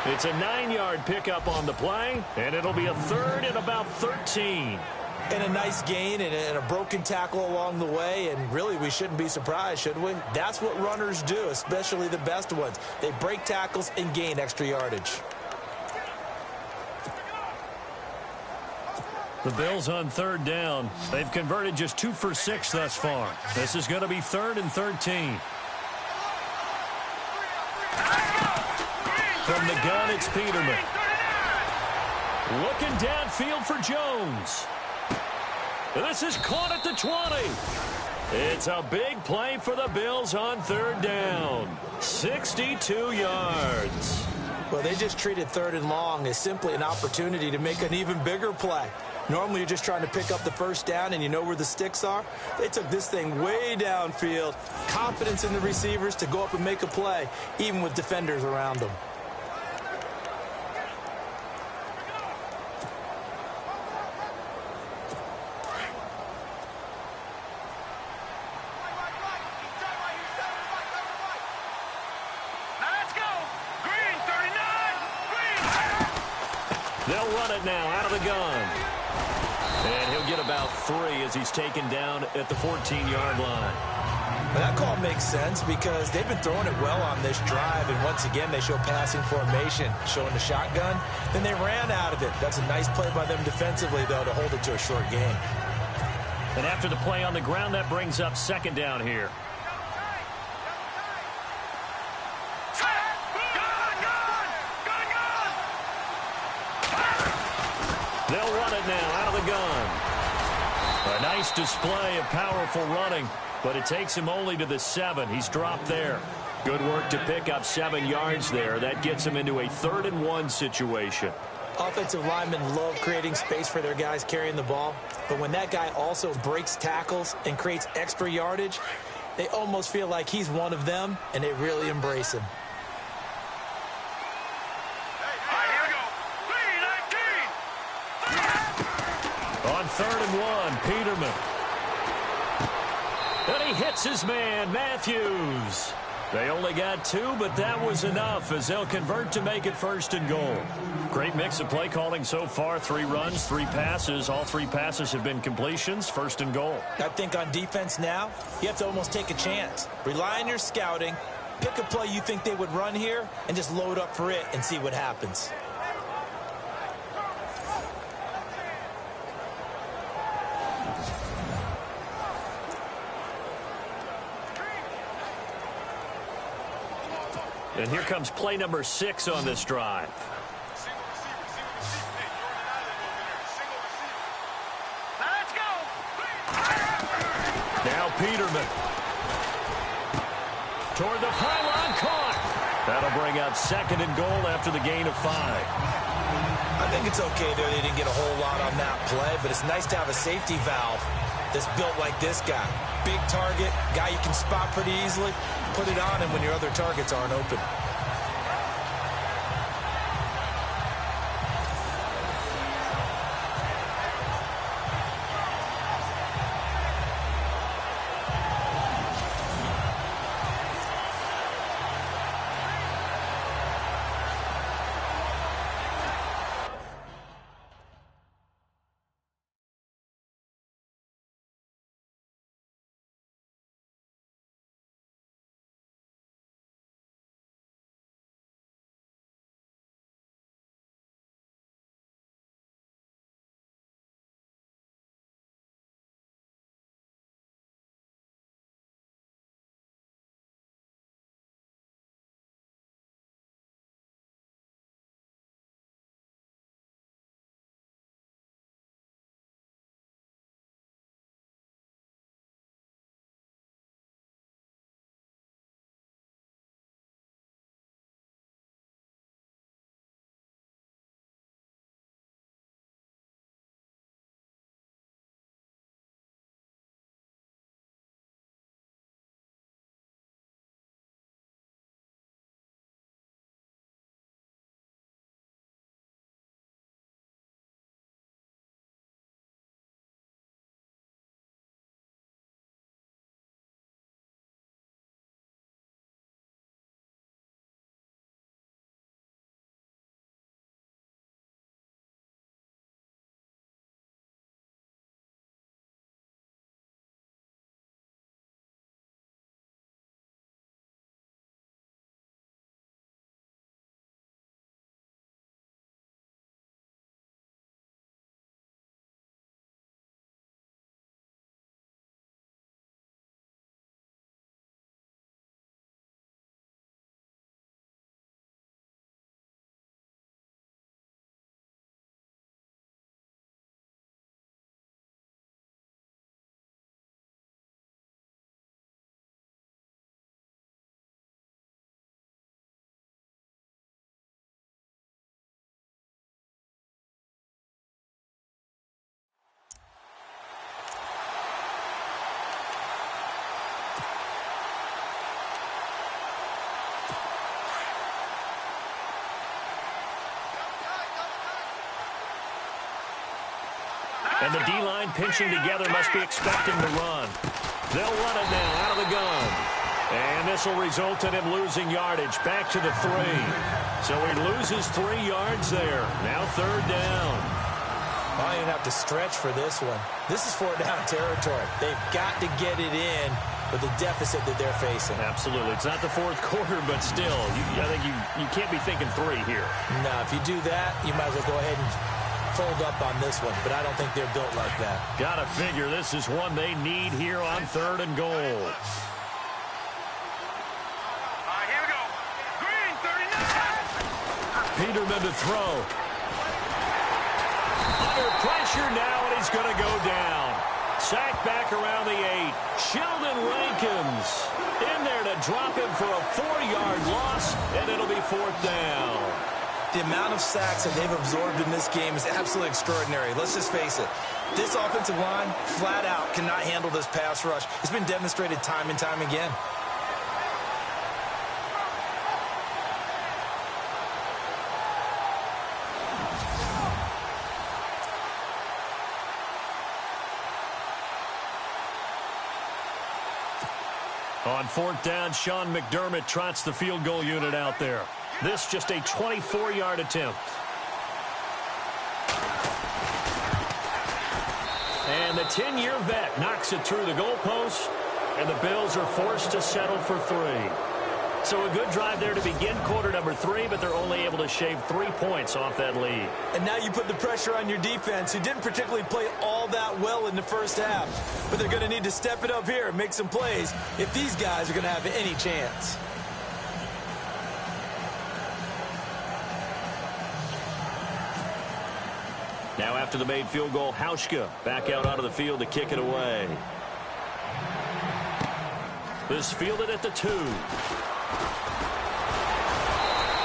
It's a 9-yard pickup on the play, and it'll be a third and about 13. And a nice gain and a broken tackle along the way, and really we shouldn't be surprised, should we? That's what runners do, especially the best ones. They break tackles and gain extra yardage. The Bills on third down. They've converted just 2 for 6 thus far. This is going to be 3rd and 13. From the gun, it's Peterman. Looking downfield for Jones. This is caught at the 20. It's a big play for the Bills on third down. 62 yards. Well, they just treated 3rd and long as simply an opportunity to make an even bigger play. Normally, you're just trying to pick up the first down and you know where the sticks are. They took this thing way downfield. Confidence in the receivers to go up and make a play, even with defenders around them. They'll run it now out of the gun. And he'll get about 3 as he's taken down at the 14-yard line. Well, that call makes sense because they've been throwing it well on this drive, and once again they show passing formation, showing the shotgun. Then they ran out of it. That's a nice play by them defensively, though, to hold it to a short game. And after the play on the ground, that brings up 2nd down here. They'll run it now out of the gun. A nice display of powerful running, but it takes him only to the 7. He's dropped there. Good work to pick up 7 yards there. That gets him into a 3rd and 1 situation. Offensive linemen love creating space for their guys carrying the ball, but when that guy also breaks tackles and creates extra yardage, they almost feel like he's one of them, and they really embrace him. On 3rd and 1, Peterman. And he hits his man, Matthews. They only got 2, but that was enough as they'll convert to make it 1st and goal. Great mix of play calling so far. 3 runs, 3 passes. All 3 passes have been completions. 1st and goal. I think on defense now, you have to almost take a chance. Rely on your scouting. Pick a play you think they would run here and just load up for it and see what happens. And here comes play number 6 on this drive. Let's go. Now Peterman. Toward the pylon, caught. That'll bring up 2nd and goal after the gain of 5. I think it's okay there. They didn't get a whole lot on that play, but it's nice to have a safety valve that's built like this guy. Big target, guy you can spot pretty easily. Put it on him when your other targets aren't open. And the D-line pinching together must be expecting to run. They'll run it now out of the gun. And this will result in him losing yardage back to the 3. So he loses 3 yards there. Now 3rd down. I don't even have to stretch for this one. This is 4th down territory. They've got to get it in with the deficit that they're facing. Absolutely. It's not the 4th quarter, but still, I think you can't be thinking 3 here. No, if you do that, you might as well go ahead and fold up on this one, but I don't think they're built like that. Gotta figure this is one they need here on 3rd and goal. Here we go. Green, 39. Peterman to throw. Under pressure now, and he's going to go down. Sacked back around the 8. Sheldon Rankins in there to drop him for a 4-yard loss, and it'll be 4th down. The amount of sacks that they've absorbed in this game is absolutely extraordinary. Let's just face it. This offensive line, flat out, cannot handle this pass rush. It's been demonstrated time and time again. On 4th down, Sean McDermott trots the field goal unit out there. This just a 24-yard attempt. And the 10-year vet knocks it through the goalpost, and the Bills are forced to settle for 3. So a good drive there to begin quarter number 3, but they're only able to shave 3 points off that lead. And now you put the pressure on your defense, who didn't particularly play all that well in the first half. But they're going to need to step it up here and make some plays if these guys are going to have any chance. Now after the made field goal, Hauschka back out onto the field to kick it away. This fielded at the 2.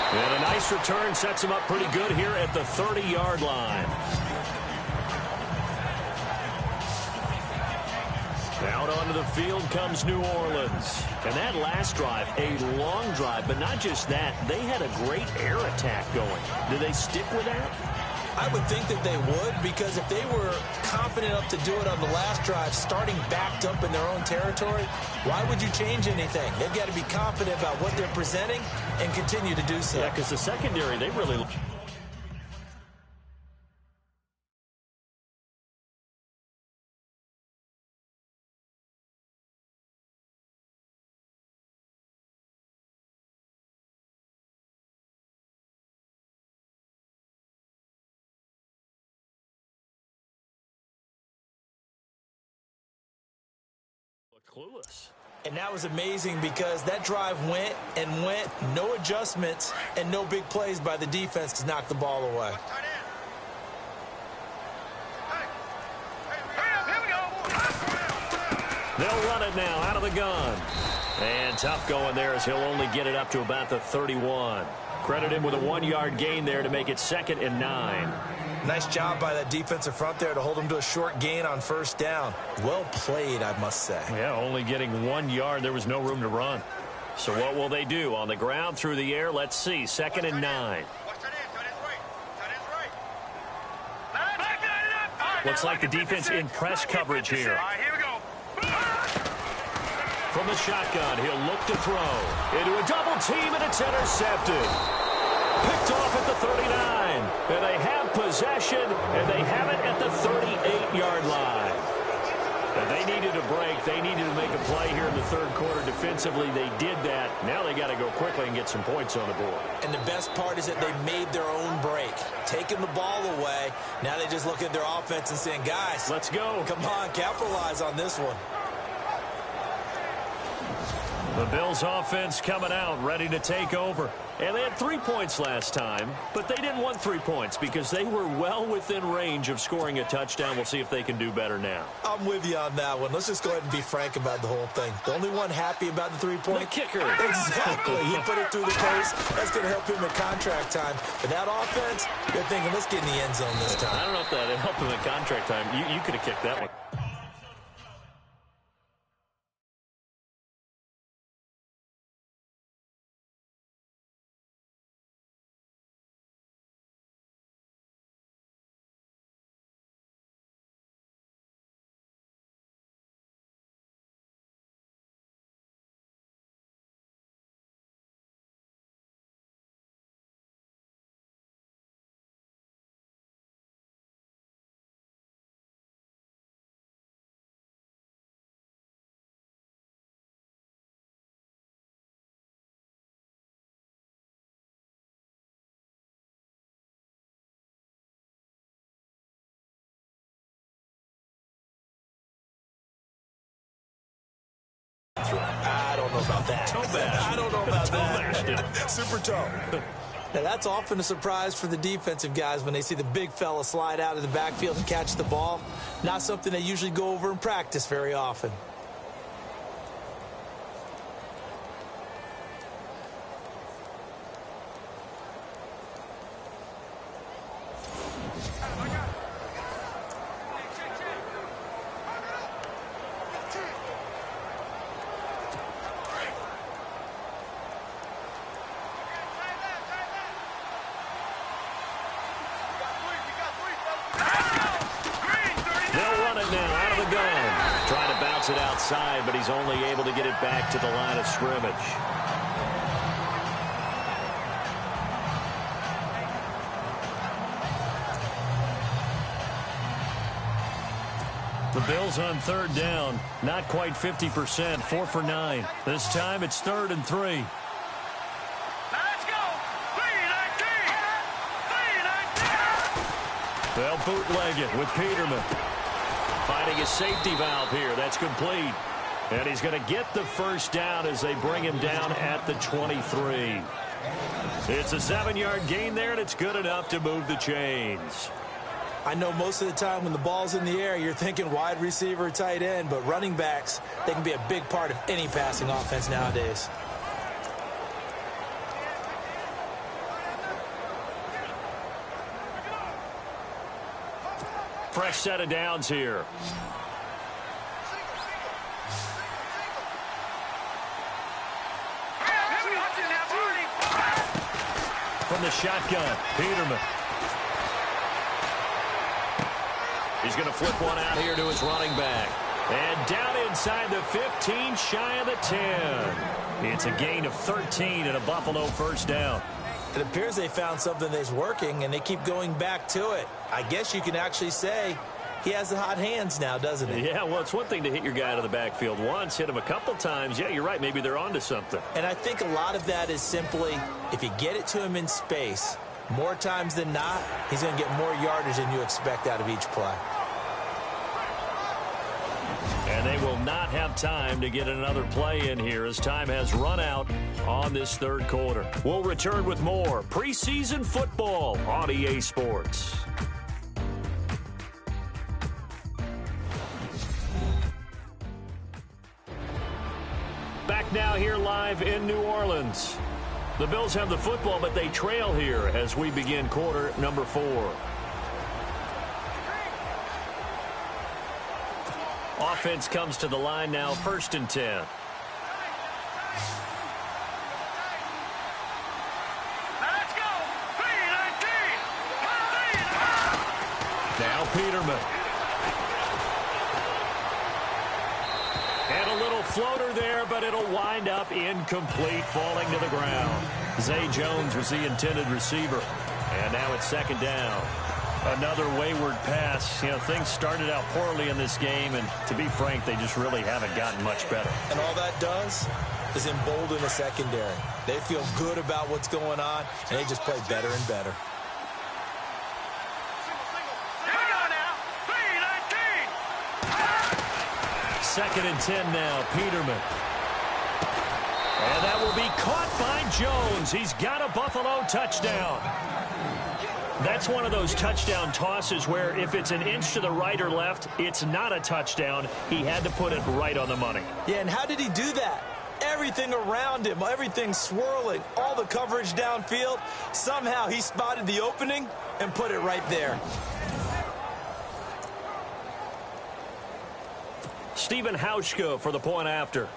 And a nice return sets him up pretty good here at the 30-yard line. Out onto the field comes New Orleans. And that last drive, a long drive, but not just that, they had a great air attack going. Do they stick with that? I would think that they would, because if they were confident enough to do it on the last drive, starting backed up in their own territory, why would you change anything? They've got to be confident about what they're presenting and continue to do so. Yeah, because the secondary, they really... clueless. And that was amazing because that drive went and went, no adjustments and no big plays by the defense to knock the ball away. They'll run it now out of the gun. And tough going there as he'll only get it up to about the 31. Credit him with a 1-yard gain there to make it 2nd and 9. Nice job by that defensive front there to hold him to a short gain on 1st down. Well played, I must say. Yeah, only getting 1 yard. There was no room to run. So what will they do? On the ground, through the air, let's see. 2nd and 9. Looks like the defense in press coverage here. From the shotgun, he'll look to throw. Into a double team, and it's intercepted. Picked off at the 39. And they have possession, and they have it at the 38-yard line. And they needed a break. They needed to make a play here in the 3rd quarter defensively. They did that. Now they got to go quickly and get some points on the board. And the best part is that they made their own break. Taking the ball away. Now they just look at their offense and saying, guys, let's go. Come on, capitalize on this one. The Bills offense coming out, ready to take over. And they had 3 points last time, but they didn't want 3 points because they were well within range of scoring a touchdown. We'll see if they can do better now. I'm with you on that one. Let's just go ahead and be frank about the whole thing. The only one happy about the 3-point? The kicker. Exactly. He put it through the post. That's going to help him in contract time. But that offense, they're thinking, let's get in the end zone this time. I don't know if that helped him in contract time. You could have kicked that one. know about that. Toe bash. I don't know about Toe that. bashed him. Super toe. Now, that's often a surprise for the defensive guys when they see the big fella slide out of the backfield and catch the ball. Not something they usually go over in practice very often. It outside, but he's only able to get it back to the line of scrimmage. The Bills on third down, not quite 50%, 4 for 9. This time it's 3rd and 3. Let's go. 3-19. They'll bootleg it with Peterman. Finding a safety valve here. That's complete. And he's going to get the first down as they bring him down at the 23. It's a 7-yard gain there, and it's good enough to move the chains. I know most of the time when the ball's in the air, you're thinking wide receiver, tight end, but running backs, they can be a big part of any passing offense nowadays. Fresh set of downs here. From the shotgun, Peterman. He's going to flip one out here to his running back. And down inside the 15, shy of the 10. It's a gain of 13 and a Buffalo first down. It appears they found something that's working, and they keep going back to it. I guess you can actually say he has the hot hands now, doesn't he? Yeah, well, it's one thing to hit your guy out of the backfield once, hit him a couple times. Yeah, you're right. Maybe they're onto something. And I think a lot of that is simply if you get it to him in space, more times than not, he's going to get more yardage than you expect out of each play. And they will not have time to get another play in here as time has run out on this third quarter. We'll return with more preseason football on EA Sports. Back now here live in New Orleans. The Bills have the football, but they trail here as we begin quarter number 4. Offense comes to the line now, 1st and 10. Let's go. 3-19. Now Peterman. And a little floater there, but it'll wind up incomplete, falling to the ground. Zay Jones was the intended receiver. And now it's 2nd down. Another wayward pass. You know, things started out poorly in this game, and to be frank, they just really haven't gotten much better. And all that does is embolden the secondary. They feel good about what's going on, and they just play better and better. Here we go now. 3-19. 2nd and 10 now, Peterman. And that will be caught by Jones. He's got a Buffalo touchdown. That's one of those touchdown tosses where if it's an inch to the right or left, it's not a touchdown. He had to put it right on the money. Yeah, and how did he do that? Everything around him, everything swirling, all the coverage downfield. Somehow he spotted the opening and put it right there. Stephen Hauschka for the point after.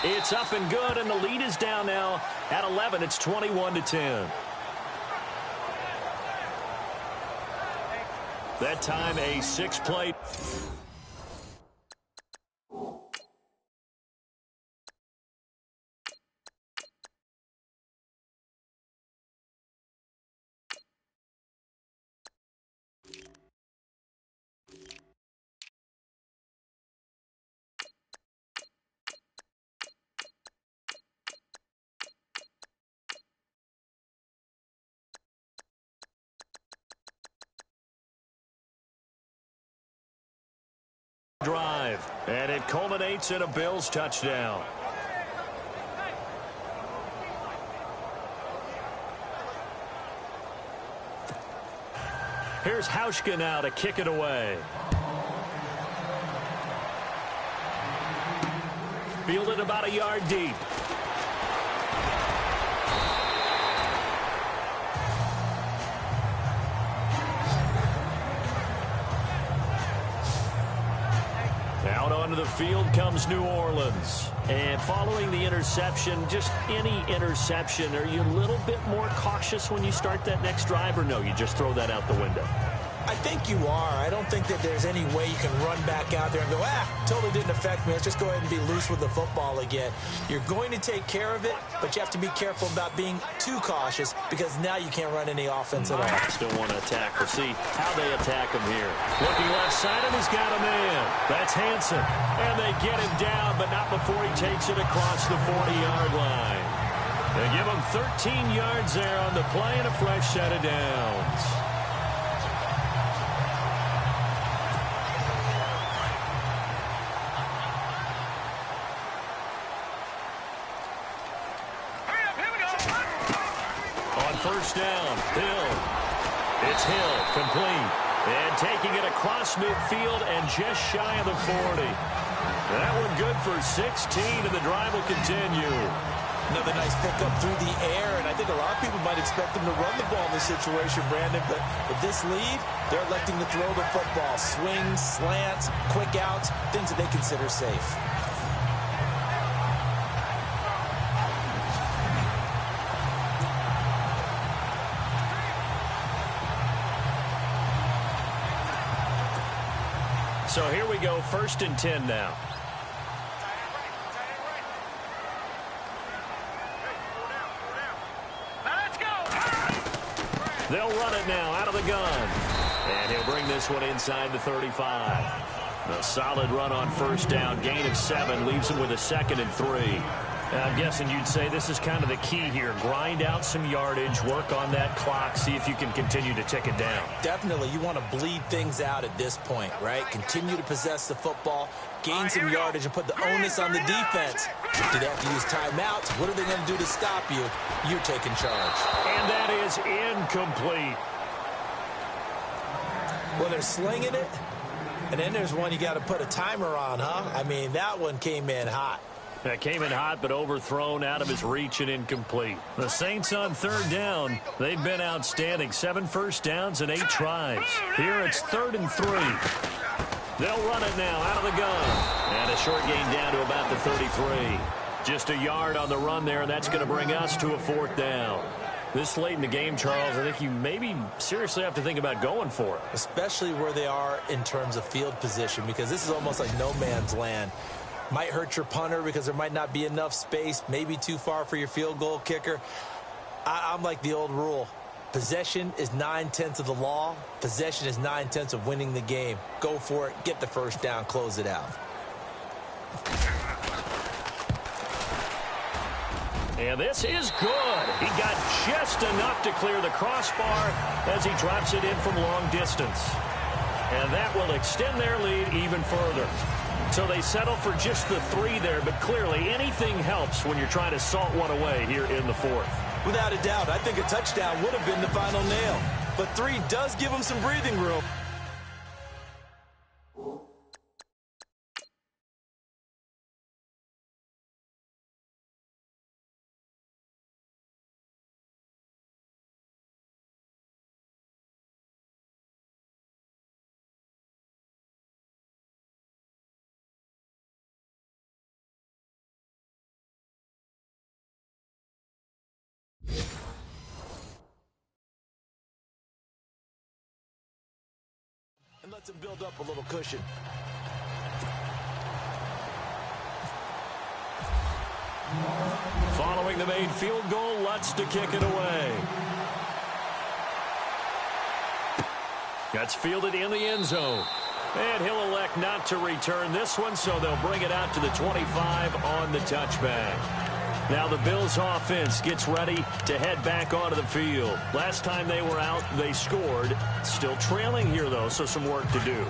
It's up and good, and the lead is down now at 11. It's 21-10. That time a 6-play. drive, and it culminates in a Bills touchdown. Here's Hauschka now to kick it away. Fielded about a yard deep. Out onto the field comes New Orleans. And following the interception, just any interception, are you a little bit more cautious when you start that next drive, or no, you just throw that out the window? I think you are. I don't think that there's any way you can run back out there and go, totally didn't affect me. Let's just go ahead and be loose with the football again. You're going to take care of it, but you have to be careful about being too cautious because now you can't run any offense at all. Still want to attack. We'll see how they attack him here. Looking left side, and he's got a man. That's Hansen. And they get him down, but not before he takes it across the 40-yard line. They give him 13 yards there on the play and a fresh set of downs. First down, Hill. It's Hill, complete. And taking it across midfield and just shy of the 40. That one good for 16, and the drive will continue. Another nice pickup through the air, and I think a lot of people might expect them to run the ball in this situation, Brandon, but with this lead, they're electing to throw the football. Swings, slants, quick outs, things that they consider safe. So here we go, 1st and 10 now. Let's go. They'll run it now out of the gun. And he'll bring this one inside the 35. A solid run on 1st down, gain of 7, leaves him with a 2nd and 3. I'm guessing you'd say this is kind of the key here. Grind out some yardage, work on that clock, see if you can continue to tick it down. Definitely. You want to bleed things out at this point, right? Continue to possess the football, gain some yardage, and put the onus on the defense. Do they have to use timeouts? What are they going to do to stop you? You're taking charge. And that is incomplete. Well, they're slinging it, and then there's one you got to put a timer on, huh? I mean, that one came in hot. That came in hot, but overthrown, out of his reach, and incomplete. The Saints on 3rd down. They've been outstanding. 7 first downs and 8 tries. Here it's 3rd and 3. They'll run it now out of the gun. And a short gain down to about the 33. Just a yard on the run there, and that's going to bring us to a 4th down. This late in the game, Charles, I think you maybe seriously have to think about going for it. Especially where they are in terms of field position, because this is almost like no man's land. Might hurt your punter because there might not be enough space, maybe too far for your field goal kicker. I'm like the old rule. Possession is 9/10 of the law. Possession is 9/10 of winning the game. Go for it. Get the 1st down. Close it out. And this is good. He got just enough to clear the crossbar as he drops it in from long distance. And that will extend their lead even further. So they settle for just the 3 there, but clearly anything helps when you're trying to salt one away here in the 4th. Without a doubt, I think a touchdown would have been the final nail. But 3 does give them some breathing room. And lets him build up a little cushion. Following the made field goal, Lutz to kick it away. That's fielded in the end zone. And he'll elect not to return this one, so they'll bring it out to the 25 on the touchback. Now the Bills offense gets ready to head back onto the field. Last time they were out, they scored. Still trailing here, though, so some work to do.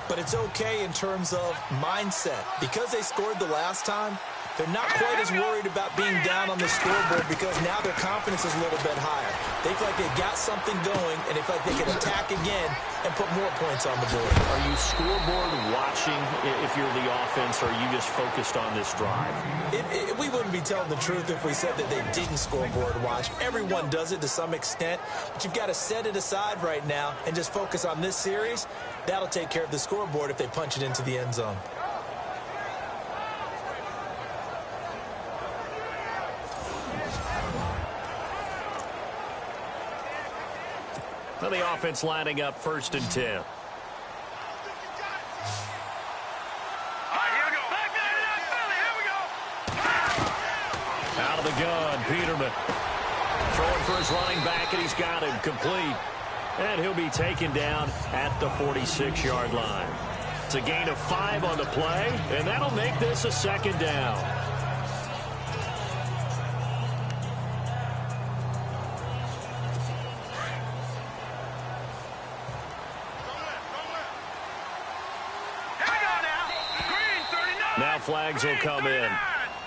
but it's okay in terms of mindset. Because they scored the last time, they're not quite as worried about being down on the scoreboard because now their confidence is a little bit higher. They feel like they've got something going, and they feel like they can attack again and put more points on the board. Are you scoreboard watching if you're the offense, or are you just focused on this drive? We wouldn't be telling the truth if we said that they didn't scoreboard watch. Everyone does it to some extent, but you've got to set it aside right now and just focus on this series. That'll take care of the scoreboard if they punch it into the end zone. Well, the offense lining up 1st and 10. Out of the gun, Peterman. Throwing for his running back, and he's got him complete. And he'll be taken down at the 46-yard line. It's a gain of 5 on the play, and that'll make this a 2nd down. Now flags will come in.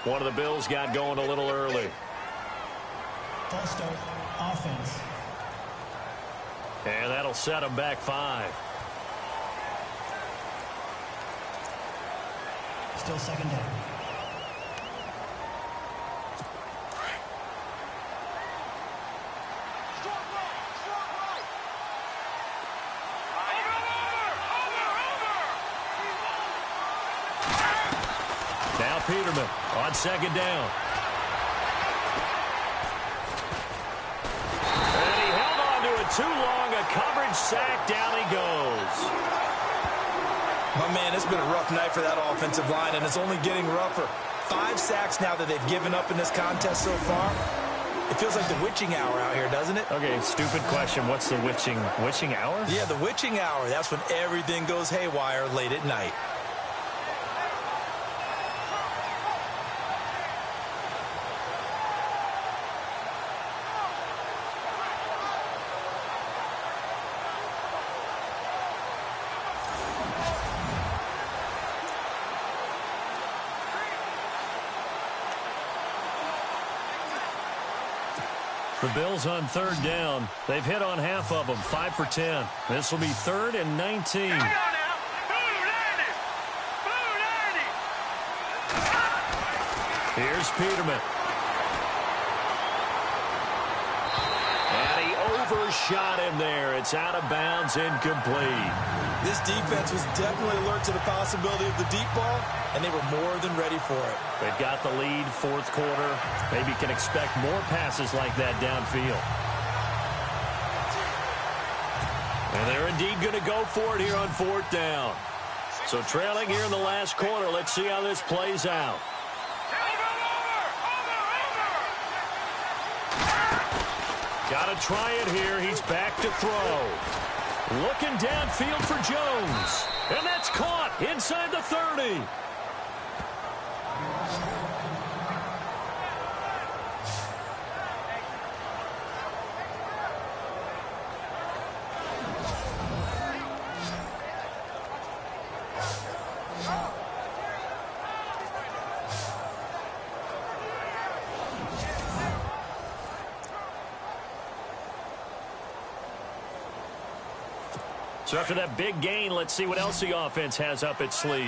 One of the Bills got going a little early. False start, offense. And that'll set them back 5. Still 2nd down. Now Peterman on 2nd down. And he held on to it too long. A coverage sack. Down he goes. My man, it's been a rough night for that offensive line, and it's only getting rougher. 5 sacks now that they've given up in this contest so far. It feels like the witching hour out here, doesn't it? Okay, stupid question. What's the witching hour? Yeah, the witching hour. That's when everything goes haywire late at night. The Bills on 3rd down. They've hit on half of them, 5 for 10. This will be 3rd and 19. Here's Peterman. And he overshot him there. It's out of bounds, incomplete. This defense was definitely alert to the possibility of the deep ball, and they were more than ready for it. They've got the lead, 4th quarter. Maybe can expect more passes like that downfield. And they're indeed going to go for it here on 4th down. So trailing here in the last quarter. Let's see how this plays out. Got to try it here. He's back to throw. Looking downfield for Jones. And that's caught inside the 30. So after that big gain, let's see what else the offense has up its sleeve.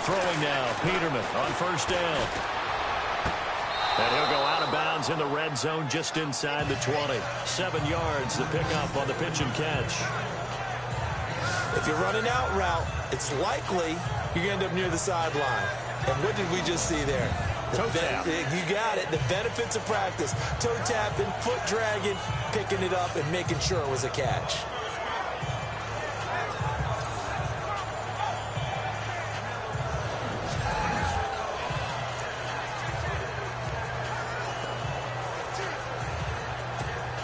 Throwing now, Peterman on 1st down. And he'll go out of bounds in the red zone just inside the 20. 7 yards the pickup on the pitch and catch. If you're running out route, it's likely you're going to end up near the sideline. And what did we just see there? Toe tap. You got it. The benefits of practice. Toe tapping, foot dragging, picking it up, and making sure it was a catch.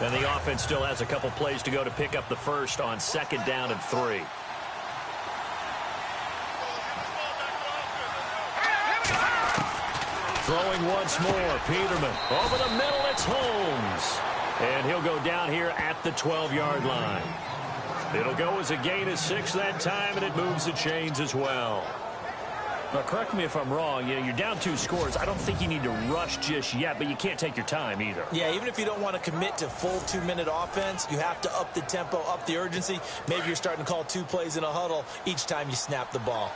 And the offense still has a couple plays to go to pick up the first on 2nd down and 3. Throwing once more, Peterman. Over the middle, it's Holmes. And he'll go down here at the 12-yard line. It'll go as a gain of 6 that time, and it moves the chains as well. Now, correct me if I'm wrong. You're down 2 scores. I don't think you need to rush just yet, but you can't take your time either. Yeah, even if you don't want to commit to full 2-minute offense, you have to up the tempo, up the urgency. Maybe you're starting to call 2 plays in a huddle each time you snap the ball.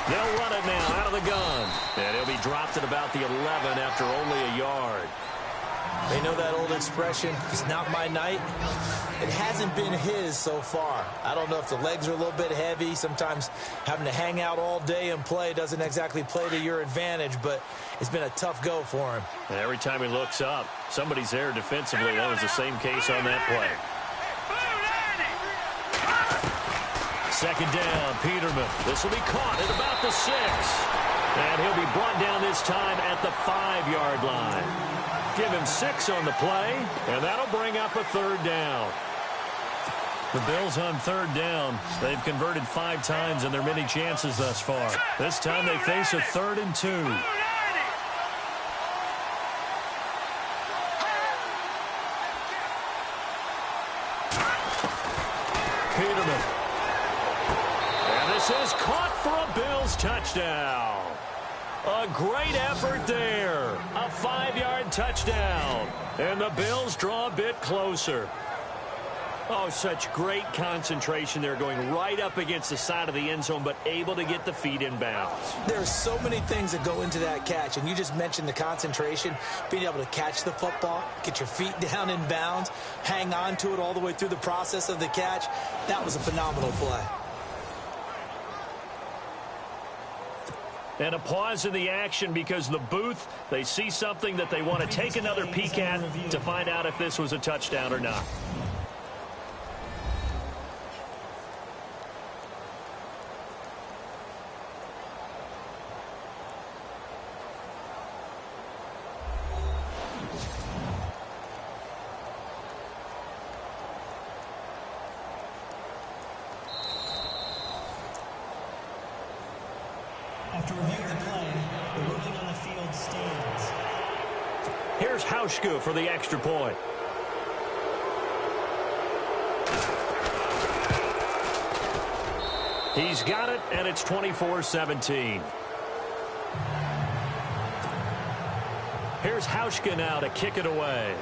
They'll run it now out of the gun. And he'll be dropped at about the 11 after only a yard. They know that old expression, it's not my night. It hasn't been his so far. I don't know if the legs are a little bit heavy. Sometimes having to hang out all day and play doesn't exactly play to your advantage, but it's been a tough go for him. And every time he looks up, somebody's there defensively. That was the same case on that play. Second down, Peterman. This will be caught at about the 6. And he'll be brought down this time at the 5-yard line. Give him 6 on the play, and that'll bring up a 3rd down. The Bills on 3rd down. They've converted 5 times in their many chances thus far. This time they face a 3rd and 2. Peterman. And this is caught for a Bills touchdown. A great effort there. A 5-yard touchdown. And the Bills draw a bit closer. Oh, such great concentration there, going right up against the side of the end zone, but able to get the feet in bounds. There's so many things that go into that catch, and you just mentioned the concentration, being able to catch the football, get your feet down in bounds, hang on to it all the way through the process of the catch. That was a phenomenal play. And a pause in the action because the booth, they see something that they want to take another peek at to find out if this was a touchdown or not. After reviewing the play, the ruling on the field stands. Here's Hauschka for the extra point. He's got it, and it's 24-17. Here's Hauschka now to kick it away.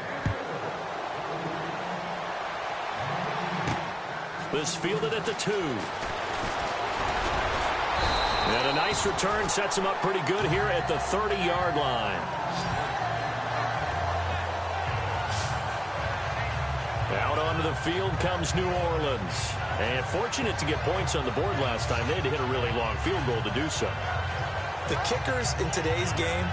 This fielded at the 2. And a nice return sets him up pretty good here at the 30-yard line. Out onto the field comes New Orleans. And fortunate to get points on the board last time. They had to hit a really long field goal to do so. The kickers in today's game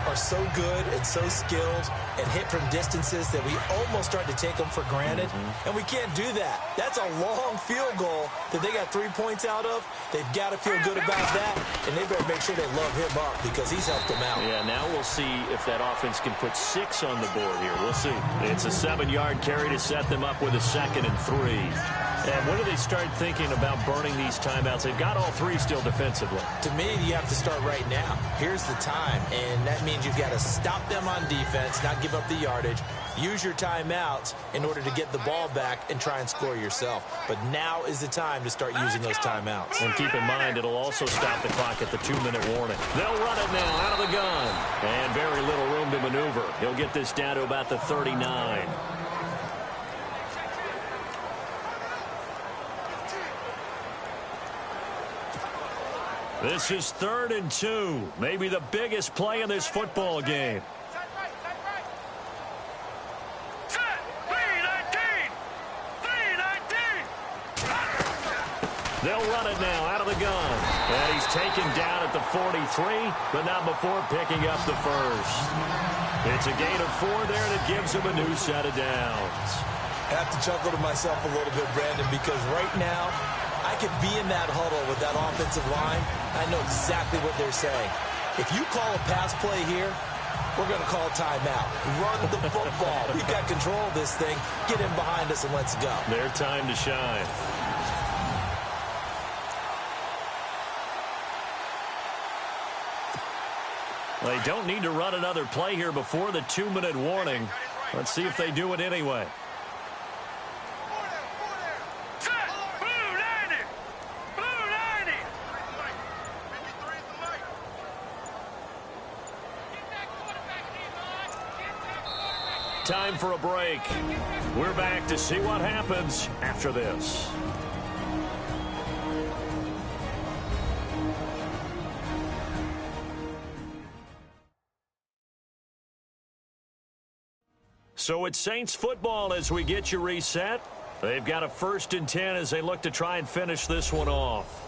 are so good and so skilled and hit from distances that we almost start to take them for granted. And we can't do that. That's a long field goal that they got 3 points out of. They've got to feel good about that, and they better make sure they love him up because he's helped them out. Yeah, now we'll see if that offense can put 6 on the board here. We'll see. It's a 7-yard carry to set them up with a 2nd and 3. And when do they start thinking about burning these timeouts? They've got all 3 still defensively. To me, you have to start right now. Here's the time, and that means you've got to stop them on defense, not give up the yardage, use your timeouts in order to get the ball back and try and score yourself. But now is the time to start using those timeouts. And keep in mind, it'll also stop the clock at the 2-minute warning. They'll run it now out of the gun. And very little room to maneuver. He'll get this down to about the 39. This is 3rd and 2. Maybe the biggest play in this football game. They'll run it now out of the gun. And he's taken down at the 43, but not before picking up the 1st. It's a gain of 4 there, and it gives him a new set of downs. I have to chuckle to myself a little bit, Brandon, because right now I could be in that huddle with that offensive line. I know exactly what they're saying. If you call a pass play here, we're going to call timeout. Run the football. We've got control of this thing. Get him behind us and let's go. Their time to shine. They don't need to run another play here before the 2-minute warning. Let's see if they do it anyway. Time for a break. We're back to see what happens after this. So it's Saints football as we get you reset. They've got a 1st and 10 as they look to try and finish this one off.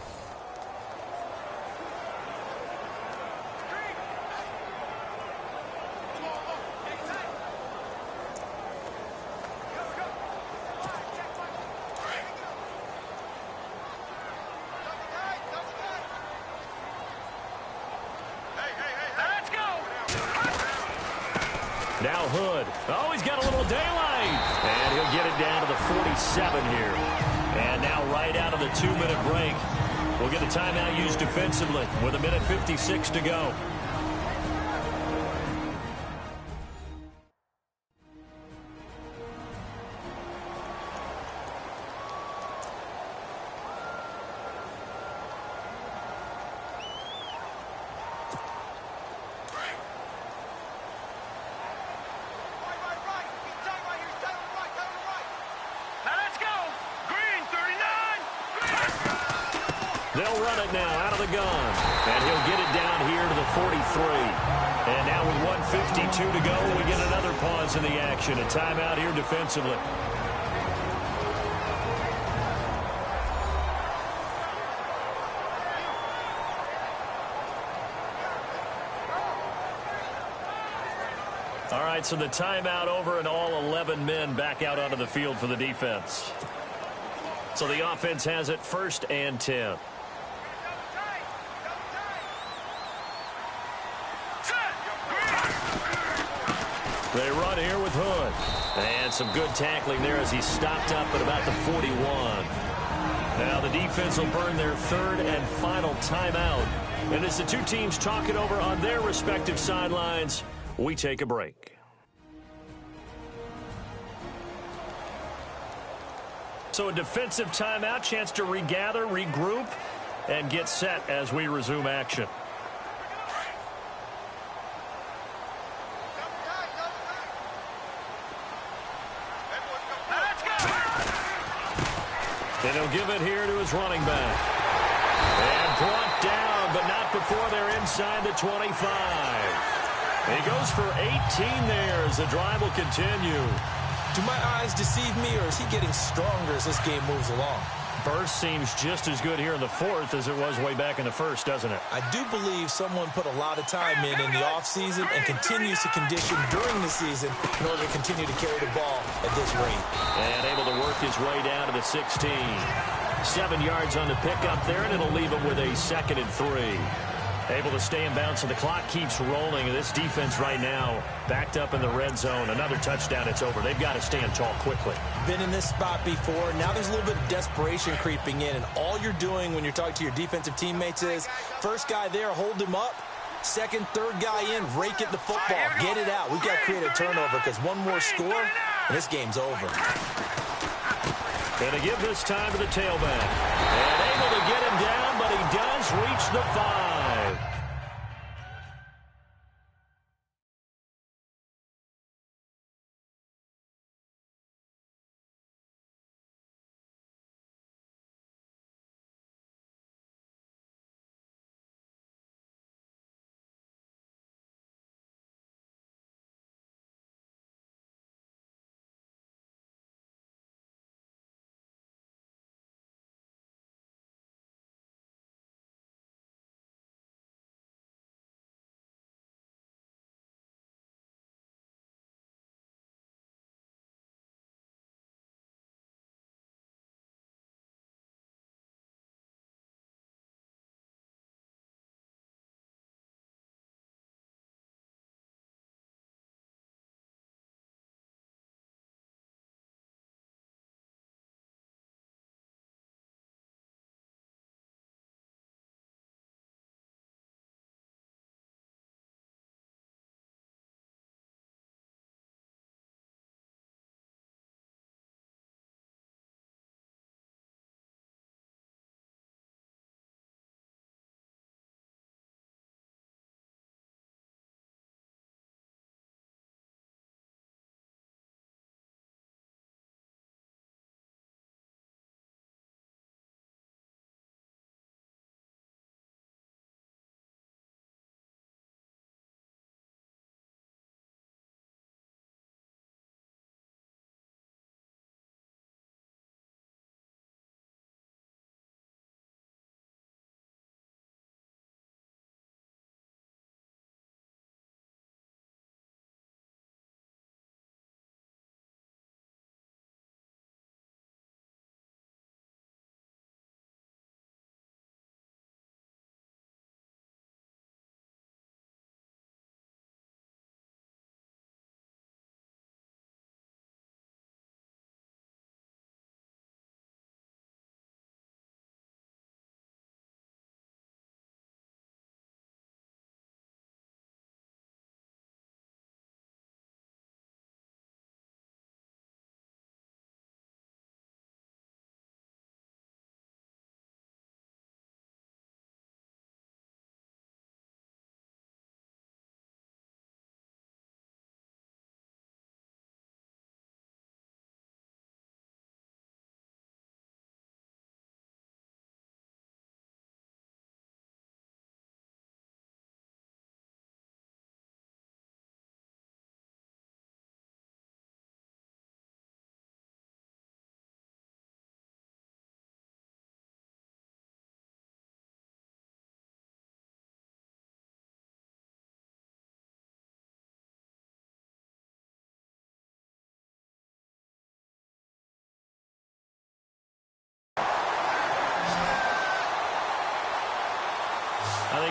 Now Hood. Oh, he's got a little daylight. And he'll get it down to the 47 here. And now right out of the 2-minute break, we'll get a timeout used defensively with 1:56 to go. They'll run it now out of the gun. And he'll get it down here to the 43. And now with 1:52 to go, we get another pause in the action. A timeout here defensively. All right, so the timeout over and all 11 men back out onto the field for the defense. So the offense has it 1st and 10. They run here with Hood. And some good tackling there as he stopped up at about the 41. Now the defense will burn their 3rd and final timeout. And as the two teams talk it over on their respective sidelines, we take a break. So a defensive timeout, chance to regather, regroup, and get set as we resume action. And he'll give it here to his running back. And brought down, but not before they're inside the 25. He goes for 18 there as the drive will continue. Do my eyes deceive me, or is he getting stronger as this game moves along? Burst seems just as good here in the 4th as it was way back in the 1st, doesn't it? I do believe someone put a lot of time in the offseason and continues to condition during the season in order to continue to carry the ball at this rate. And able to work his way down to the 16. 7 yards on the pickup there, and it'll leave him with a 2nd and 3. Able to stay in bounds, and the clock keeps rolling. And this defense right now backed up in the red zone. Another touchdown, it's over. They've got to stand tall quickly. Been in this spot before. Now there's a little bit of desperation creeping in, and all you're doing when you're talking to your defensive teammates is first guy there, hold him up. Second, third guy in, rake at the football. Get it out. We've got to create a turnover because one more score, and this game's over. Going to give this time to the tailback. And able to get him down, but he does reach the 5.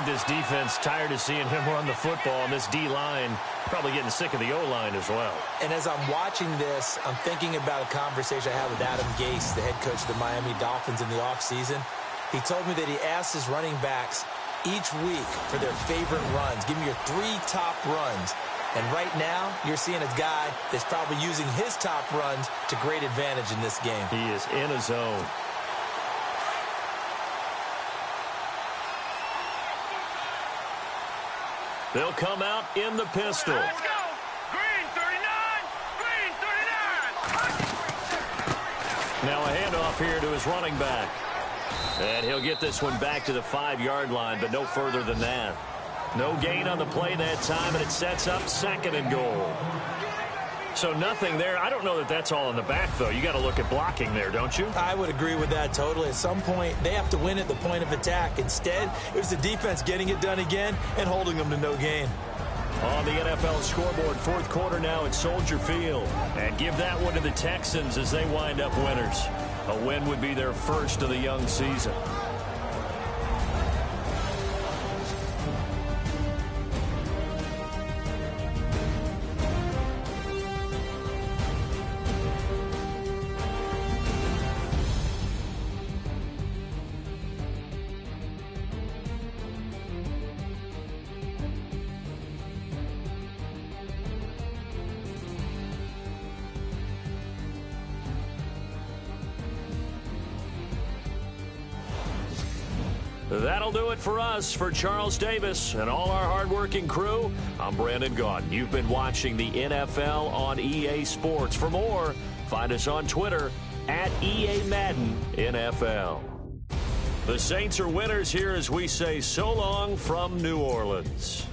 this defense tired of seeing him run the football, and this D-line probably getting sick of the O-line as well. And as I'm watching this, I'm thinking about a conversation I had with Adam Gase, the head coach of the Miami Dolphins, in the offseason. He told me that he asked his running backs each week for their favorite runs. Give me your 3 top runs. And right now, you're seeing a guy that's probably using his top runs to great advantage in this game. He is in a zone. They'll come out in the pistol. Let's go. Green 39. Green 39. Now a handoff here to his running back. And he'll get this one back to the 5-yard line, but no further than that. No gain on the play that time, and it sets up 2nd and goal. So nothing there. I don't know that that's all in the back, though. You got to look at blocking there, don't you? I would agree with that totally. At some point, they have to win at the point of attack. Instead, it was the defense getting it done again and holding them to no gain. On the NFL scoreboard, 4th quarter now at Soldier Field. And give that one to the Texans as they wind up winners. A win would be their first of the young season. That'll do it for us. For Charles Davis and all our hardworking crew, I'm Brandon Gaudin. You've been watching the NFL on EA Sports. For more, find us on Twitter at EA Madden NFL. The Saints are winners here as we say so long from New Orleans.